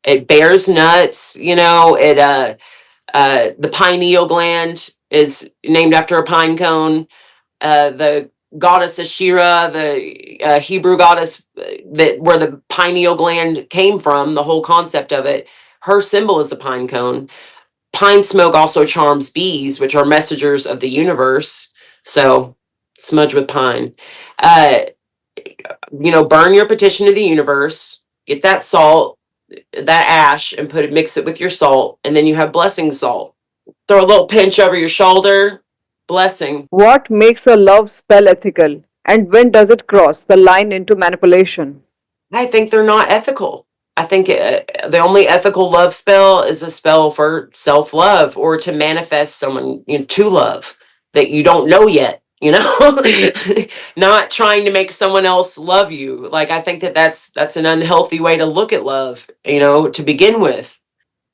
It bears nuts. The pineal gland is named after a pine cone. The goddess Ashira, the Hebrew goddess that where the pineal gland came from, the whole concept of it, her symbol is a pine cone. Pine smoke also charms bees, which are messengers of the universe. So smudge with pine. Uh, burn your petition to the universe, get that salt, that ash, and mix it with your salt, and then you have blessing salt. Throw a little pinch over your shoulder. Blessing. What makes a love spell ethical? And when does it cross the line into manipulation? I think they're not ethical. I think the only ethical love spell is a spell for self love or to manifest someone to love that you don't know yet. Not trying to make someone else love you. Like I think that's an unhealthy way to look at love. To begin with.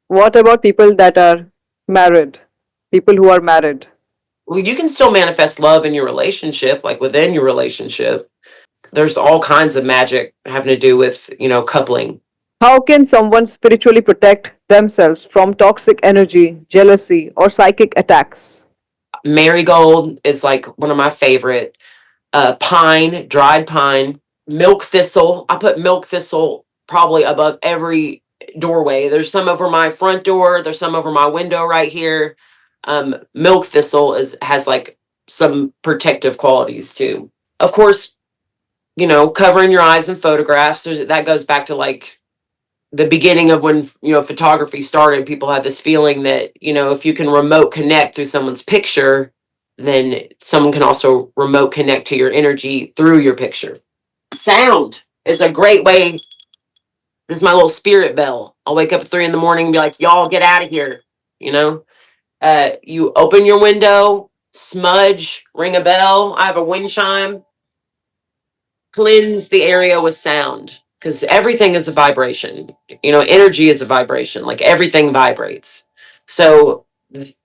What about people that are married? People who are married. Well, you can still manifest love in your relationship, like within your relationship. There's all kinds of magic having to do with coupling. How can someone spiritually protect themselves from toxic energy, jealousy, or psychic attacks? Marigold is like one of my favorite. Pine, dried pine, milk thistle. I put milk thistle probably above every doorway. There's some over my front door. There's some over my window right here. Milk thistle has like some protective qualities too. Of course, covering your eyes in photographs. That goes back to like the beginning of when photography started. People had this feeling that if you can remote connect through someone's picture, then someone can also remote connect to your energy through your picture. Sound is a great way. This is my little spirit bell. I'll wake up at 3 a.m. and be like, y'all get out of here. You open your window, smudge, ring a bell. I have a wind chime. Cleanse the area with sound because everything is a vibration. Energy is a vibration. Like everything vibrates. So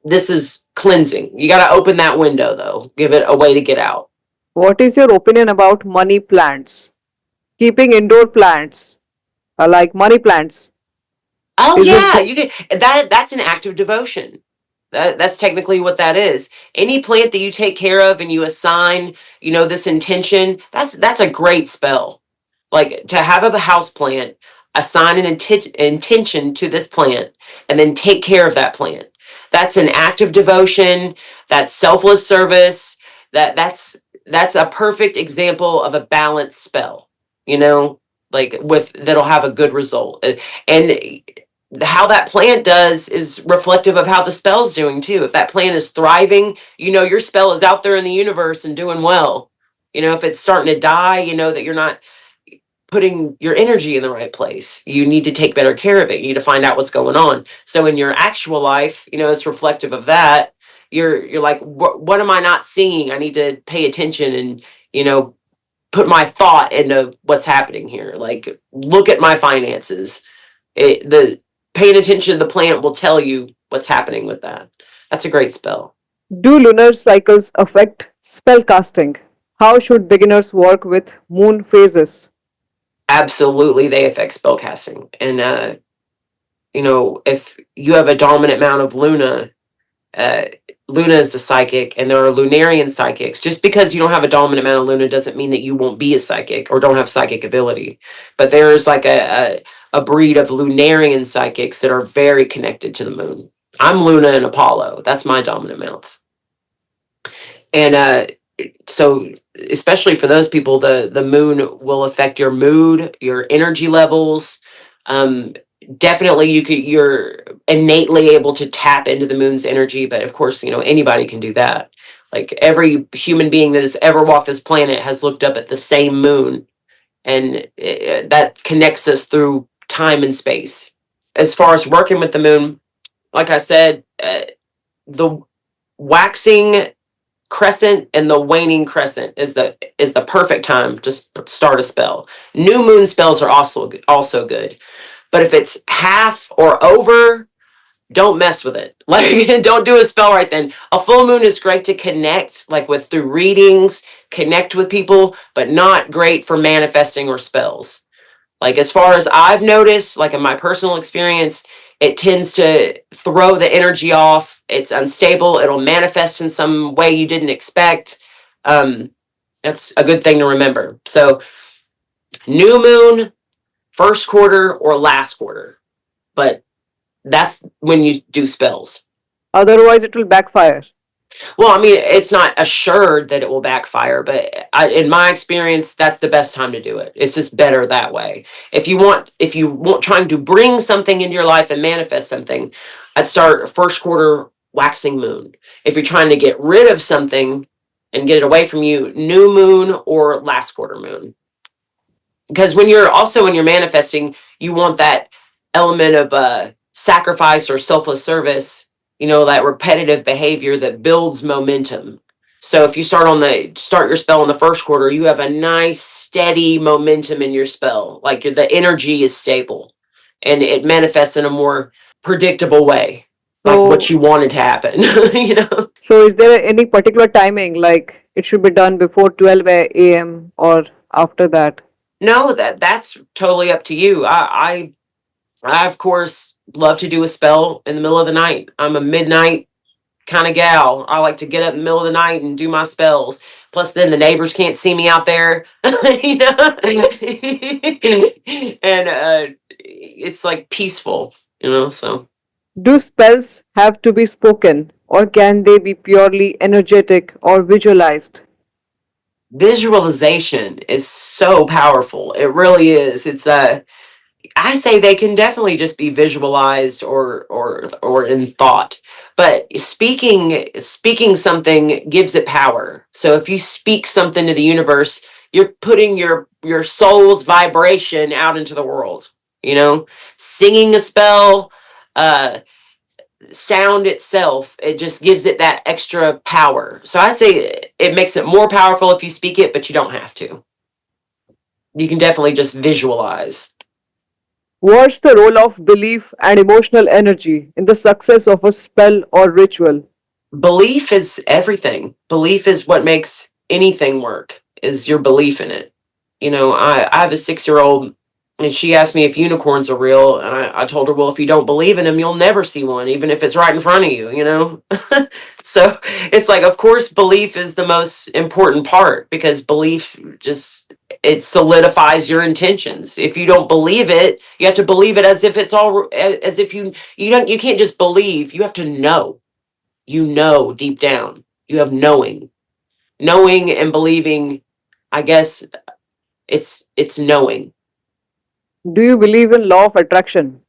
this is cleansing. You got to open that window though. Give it a way to get out. What is your opinion about money plants? Keeping indoor plants, like money plants, Oh is it yeah, you get that's an act of devotion. That's technically what that is. Any plant that you take care of and you assign, this intention, that's a great spell. Like to have a house plant, assign an intention to this plant, and then take care of that plant. That's an act of devotion. That's selfless service. That's a perfect example of a balanced spell. Like with that'll have a good result. And how that plant does is reflective of how the spell's doing too. If that plant is thriving, your spell is out there in the universe and doing well. If it's starting to die, that you're not putting your energy in the right place. You need to take better care of it. You need to find out what's going on. So in your actual life, it's reflective of that. You're like, what am I not seeing? I need to pay attention and, put my thought into what's happening here. Like, look at my finances. The paying attention to the plant will tell you what's happening with that. That's a great spell. do lunar cycles affect spell casting? How should beginners work with moon phases? Absolutely, they affect spellcasting. And if you have a dominant amount of Luna, uh, Luna is the psychic, and there are Lunarian psychics. Just because you don't have a dominant amount of Luna doesn't mean that you won't be a psychic or don't have psychic ability. But there's like a breed of Lunarian psychics that are very connected to the moon. I'm Luna and Apollo. That's my dominant amounts. And so especially for those people, the moon will affect your mood, your energy levels. Um, Definitely you're innately able to tap into the moon's energy, but of course, anybody can do that. Like every human being that has ever walked this planet has looked up at the same moon, and that connects us through time and space. As far as working with the moon, like I said, the waxing crescent and the waning crescent is the perfect time to start a spell. New moon spells are also good, but if it's half or over, don't mess with it. Like, don't do a spell right then. A full moon is great to connect, like with through readings, connect with people, but not great for manifesting or spells. Like, as far as I've noticed, like in my personal experience, it tends to throw the energy off. It's unstable. It'll manifest in some way you didn't expect. Um, that's a good thing to remember. So, new moon, first quarter, or last quarter. But that's when you do spells. Otherwise, it will backfire. Well, I mean, it's not assured that it will backfire, but in my experience, that's the best time to do it. It's just better that way. If you want trying to bring something into your life and manifest something, I'd start first quarter waxing moon. If you're trying to get rid of something and get it away from you, new moon or last quarter moon. Because when you're manifesting, you want that element of sacrifice or selfless service, that repetitive behavior that builds momentum. So if you start your spell in the first quarter, you have a nice steady momentum in your spell. Like the energy is stable and it manifests in a more predictable way, like what So, you wanted to happen, you know? so is there any particular timing, like it should be done before 12 a.m. or after that? No, that's totally up to you. I of course love to do a spell in the middle of the night. I'm a midnight kind of gal. I like to get up in the middle of the night and do my spells. Plus, then the neighbors can't see me out there, you know, and it's like peaceful, So Do spells have to be spoken, or can they be purely energetic or visualized? visualization is so powerful. It really is. I say they can definitely just be visualized or in thought. But speaking something gives it power. So if you speak something to the universe, you're putting your soul's vibration out into the world. Singing a spell, uh, sound itself, it just gives it that extra power. So I'd say it makes it more powerful if you speak it, but you don't have to. You can definitely just visualize. What's the role of belief and emotional energy in the success of a spell or ritual? Belief is everything. Belief is what makes anything work, is your belief in it. I have a 6-year-old and she asked me if unicorns are real. And I told her, well, if you don't believe in them, you'll never see one, even if it's right in front of you. So it's like, of course, belief is the most important part because belief it solidifies your intentions. If you don't believe it, you have to believe it as if it's all, as if you can't just believe, you have to know. Deep down, you have knowing and believing. I guess it's knowing. Do you believe in law of attraction?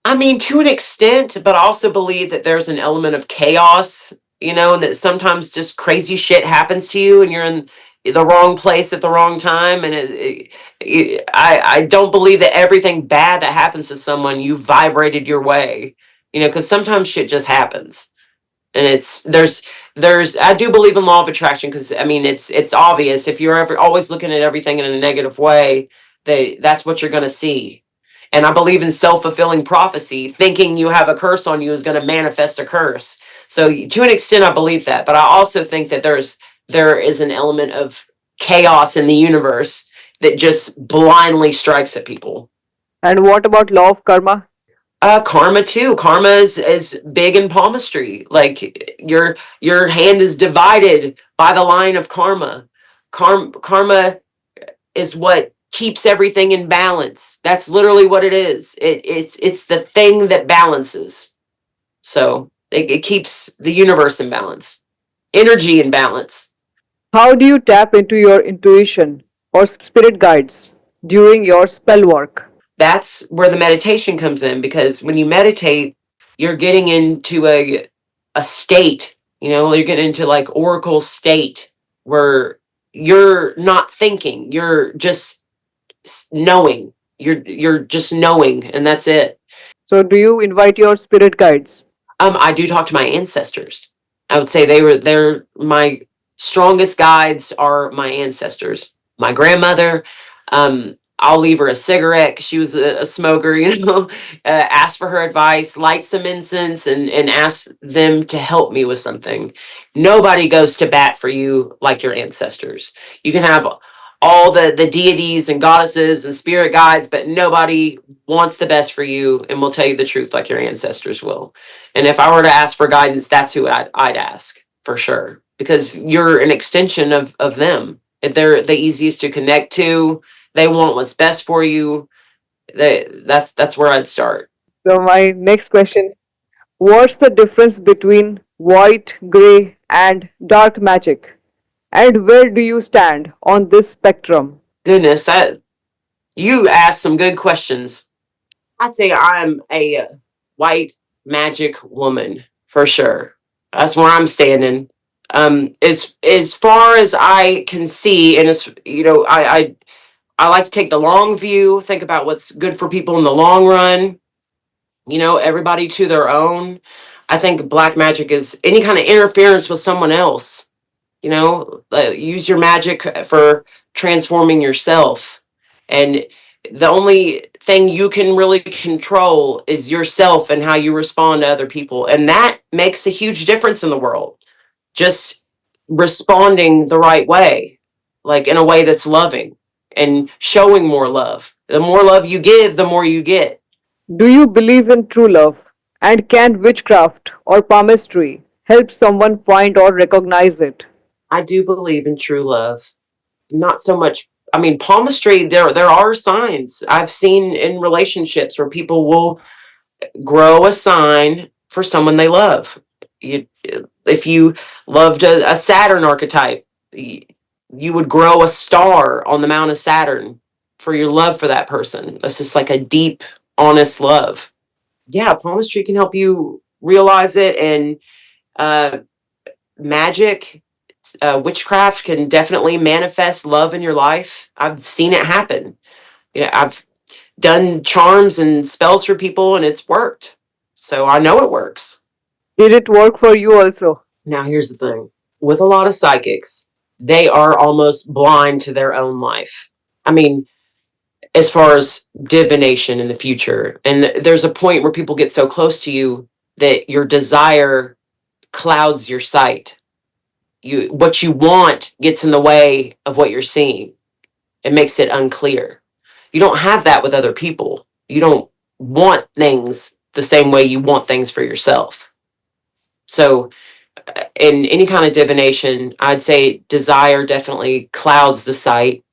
I mean, to an extent, but I also believe that there's an element of chaos, and that sometimes just crazy shit happens to you and you're in the wrong place at the wrong time. And I don't believe that everything bad that happens to someone, you vibrated your way, because sometimes shit just happens. And there's I do believe in law of attraction because I mean it's obvious if you're ever always looking at everything in a negative way, that's what you're going to see. And I believe in self-fulfilling prophecy. Thinking you have a curse on you is going to manifest a curse. So to an extent I believe that, but I also think that there is an element of chaos in the universe that just blindly strikes at people. And what about law of karma? Karma too. Karma is big in palmistry. Like your hand is divided by the line of karma. Karma is what keeps everything in balance. That's literally what it is. It's the thing that balances. So it keeps the universe in balance, energy in balance. How do you tap into your intuition or spirit guides during your spell work? That's where the meditation comes in, because when you meditate, you're getting into a state, you're getting into like oracle state where you're not thinking, you're just knowing. You're just knowing, and that's it. So, do you invite your spirit guides? I do talk to my ancestors. I would say they're my strongest guides are my ancestors. My grandmother, I'll leave her a cigarette 'cause she was a smoker, ask for her advice, light some incense, and ask them to help me with something. Nobody goes to bat for you like your ancestors. You can have all the deities and goddesses and spirit guides, but nobody wants the best for you and will tell you the truth like your ancestors will. And if I were to ask for guidance, that's who I'd ask for sure, because you're an extension of them. They're the easiest to connect to. They want what's best for you. That's where I'd start. So, my next question: what's the difference between white, gray, and dark magic? And where do you stand on this spectrum? Goodness, you asked some good questions. I'd say I'm a white magic woman for sure. That's where I'm standing. As far as I can see, and as I like to take the long view, think about what's good for people in the long run. Everybody to their own. I think black magic is any kind of interference with someone else. Use your magic for transforming yourself. And the only thing you can really control is yourself and how you respond to other people. And that makes a huge difference in the world. Just responding the right way, like in a way that's loving and showing more love. The more love you give, the more you get. Do you believe in true love? And can witchcraft or palmistry help someone find or recognize it? I do believe in true love. Not so much. I mean, palmistry. There are signs I've seen in relationships where people will grow a sign for someone they love. You, if you loved a Saturn archetype, you would grow a star on the Mount of Saturn for your love for that person. It's just like a deep, honest love. Yeah, palmistry can help you realize it, and uh, magic, witchcraft can definitely manifest love in your life. I've seen it happen. I've done charms and spells for people, and it's worked. So I know it works. Did it work for you also? Now, here's the thing with a lot of psychics, they are almost blind to their own life. I mean, as far as divination in the future. And there's a point where people get so close to you that your desire clouds your sight. What you want gets in the way of what you're seeing. It makes it unclear. You don't have that with other people. You don't want things the same way you want things for yourself. So in any kind of divination, I'd say desire definitely clouds the sight,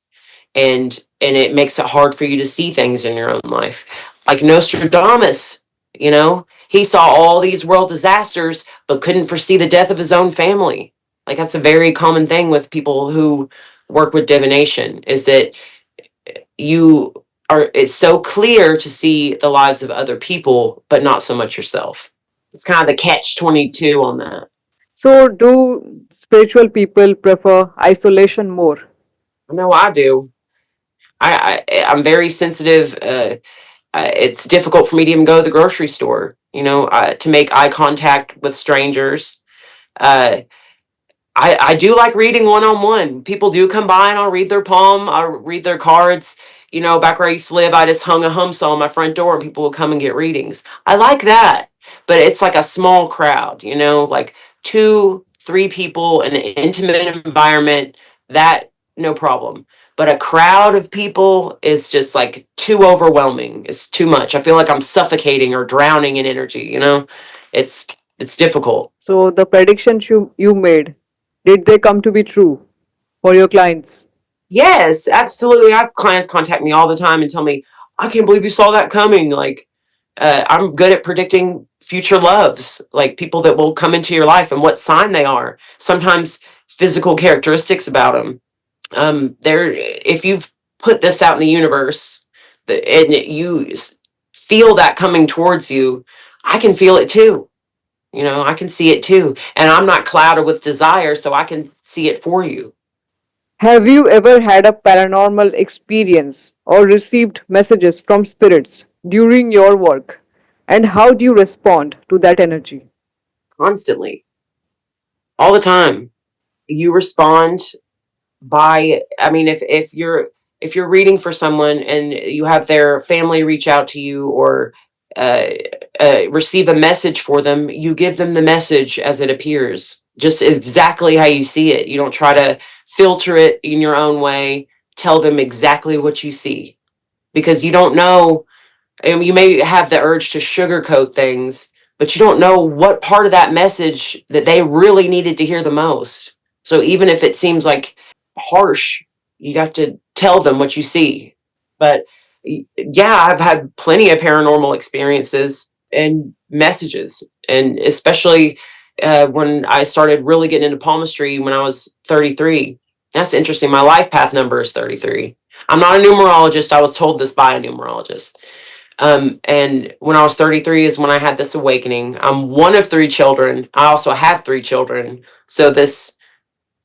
and it makes it hard for you to see things in your own life. Like Nostradamus, he saw all these world disasters but couldn't foresee the death of his own family. Like that's a very common thing with people who work with divination, is that it's so clear to see the lives of other people but not so much yourself. It's kind of the catch-22 on that. So, do spiritual people prefer isolation more? No, I do. I'm very sensitive. It's difficult for me to even go to the grocery store, to make eye contact with strangers. Uh, I do like reading one-on-one. People do come by and I'll read their palm. I'll read their cards. Back where I used to live, I just hung a humsaw on my front door and people would come and get readings. I like that. But it's like a small crowd, like 2, 3 people in an intimate environment. That no problem. But a crowd of people is just like too overwhelming. It's too much. I feel like I'm suffocating or drowning in energy, you know? It's difficult. So the predictions you made, did they come to be true for your clients? Yes, absolutely. I have clients contact me all the time and tell me, I can't believe you saw that coming. Like, I'm good at predicting future loves, like people that will come into your life and what sign they are. Sometimes physical characteristics about them. There, if you've put this out in the universe, and you feel that coming towards you, I can feel it too. You know, I can see it too, and I'm not clouded with desire, so I can see it for you. Have you ever had a paranormal experience or received messages from spirits during your work? And how do you respond to that energy? Constantly, all the time. You respond by, I mean, if you're reading for someone and you have their family reach out to you, or uh, receive a message for them, you give them the message as it appears, just exactly how you see it. You don't try to filter it in your own way. Tell them exactly what you see, because you don't know. And you may have the urge to sugarcoat things, but you don't know what part of that message that they really needed to hear the most. So even if it seems like harsh, you have to tell them what you see. But yeah, I've had plenty of paranormal experiences and messages, and especially when I started really getting into palmistry when I was 33. That's interesting. My life path number is 33. I'm not a numerologist. I was told this by a numerologist. And when I was 33 is when I had this awakening. I'm one of three children. I also have three children. So this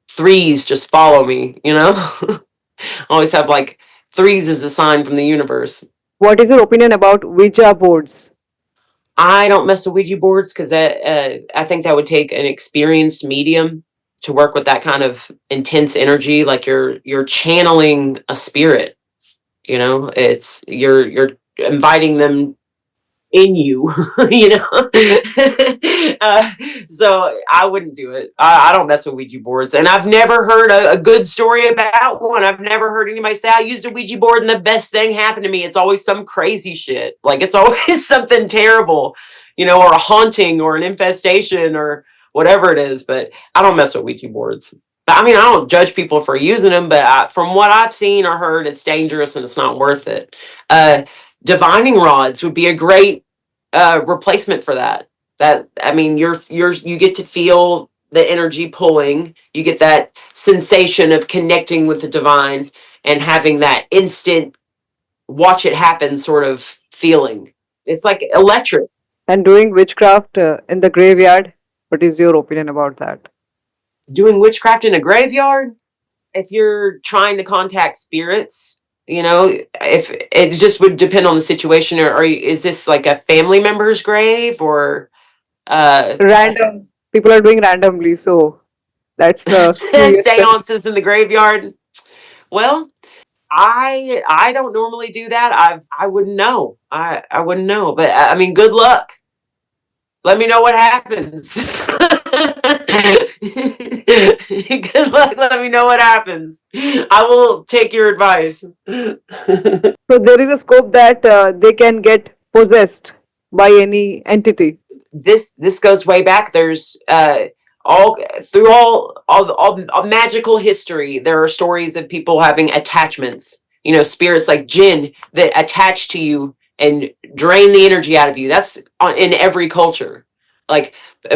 threes just follow me, you know? I always have like threes as a sign from the universe. What is your opinion about Ouija boards? I don't mess with Ouija boards because I think that would take an experienced medium to work with that kind of intense energy. Like you're channeling a spirit, you know? It's you're inviting them in you, you know. So I wouldn't do it. I don't mess with Ouija boards, and I've never heard a good story about one. I've never heard anybody say I used a Ouija board and the best thing happened to me. It's always some crazy shit. Like it's always something terrible, you know, or a haunting or an infestation or whatever it is. But I don't mess with Ouija boards. I mean, I don't judge people for using them, but from what I've seen or heard, it's dangerous and it's not worth it. Divining rods would be a great replacement for that. That, I mean, you get to feel the energy pulling. You get that sensation of connecting with the divine and having that instant watch it happen sort of feeling. It's like electric. And doing witchcraft in the graveyard? What is your opinion about that? Doing witchcraft in a graveyard, if you're trying to contact spirits, you know, if it just would depend on the situation, or is this like a family member's grave, or uh Random. People are doing randomly, so that's a curious question. seances in the graveyard? Well, I don't normally do that. I wouldn't know. I wouldn't know, but I mean, good luck. Let me know what happens. Good luck. Let me know what happens. I will take your advice. So there is a scope that they can get possessed by any entity. This goes way back. There's all through all magical history, there are stories of people having attachments, you know, spirits like jinn that attach to you and drain the energy out of you. That's in every culture. Like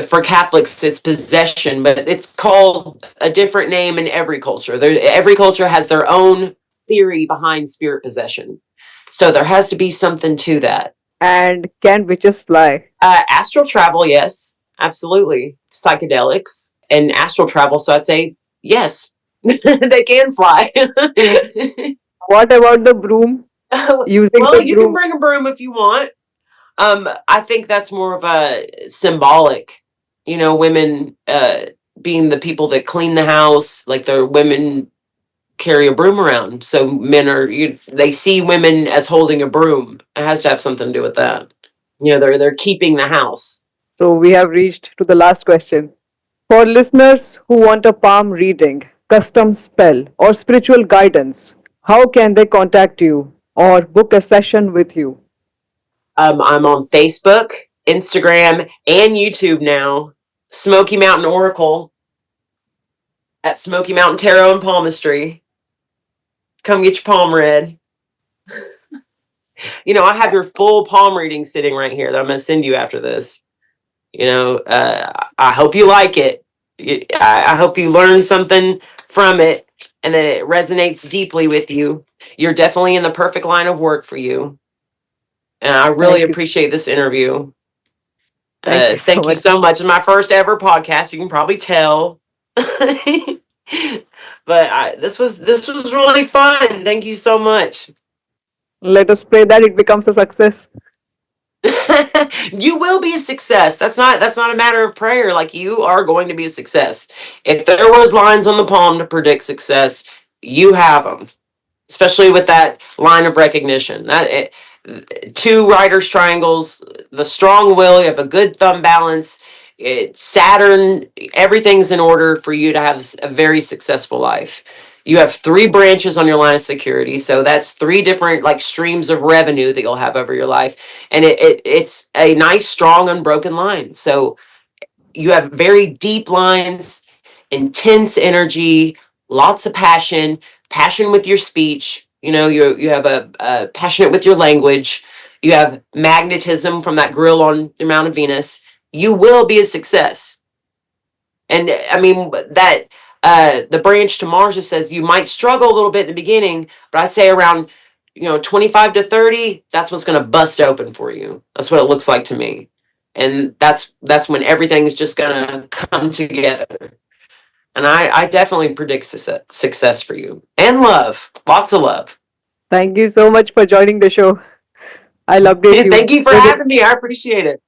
for Catholics it's possession, but it's called a different name in every culture. Every culture has their own theory behind spirit possession, so there has to be something to that. And can witches fly? Astral travel, yes, absolutely. Psychedelics and astral travel, so I'd say yes, they can fly. What about the broom? Using Well, the you can broom. bring a broom if you want. I think that's more of a symbolic, you know, women being the people that clean the house, like the women carry a broom around. So men they see women as holding a broom. It has to have something to do with that. You know, they're keeping the house. So we have reached to the last question. For listeners who want a palm reading, custom spell, or spiritual guidance, how can they contact you or book a session with you? I'm on Facebook, Instagram, and YouTube now. Smoky Mountain Oracle at Smoky Mountain Tarot and Palmistry. Come get your palm read. I have your full palm reading sitting right here that I'm going to send you after this. I hope you like it. I hope you learn something from it and that it resonates deeply with you. You're definitely in the perfect line of work for you. And I really Thank you. appreciate this interview. Thank you so Thank you much. so much. It's my first ever podcast. You can probably tell. But this was really fun. Thank you so much. Let us pray that it becomes a success. You will be a success. That's not a matter of prayer. Like, you are going to be a success. If there was lines on the palm to predict success, you have them. Especially with that line of recognition. Two writers triangles, the strong will, you have a good thumb balance. Saturn, everything's in order for you to have a very successful life. You have 3 branches on your line of security, so that's 3 different like streams of revenue that you'll have over your life, and it's a nice, strong, unbroken line. So you have very deep lines, intense energy, lots of passion with your speech. You have a passionate with your language. You have magnetism from that grill on your Mount of Venus. You will be a success. And I mean that the branch to Mars just says you might struggle a little bit in the beginning, but I say around 25 to 30, that's what's going to bust open for you. That's what it looks like to me. And that's when everything is just going to come together. And I definitely predict success for you. And love. Lots of love. Thank you so much for joining the show. I'll update you. Thank you for With it. having me. I appreciate it.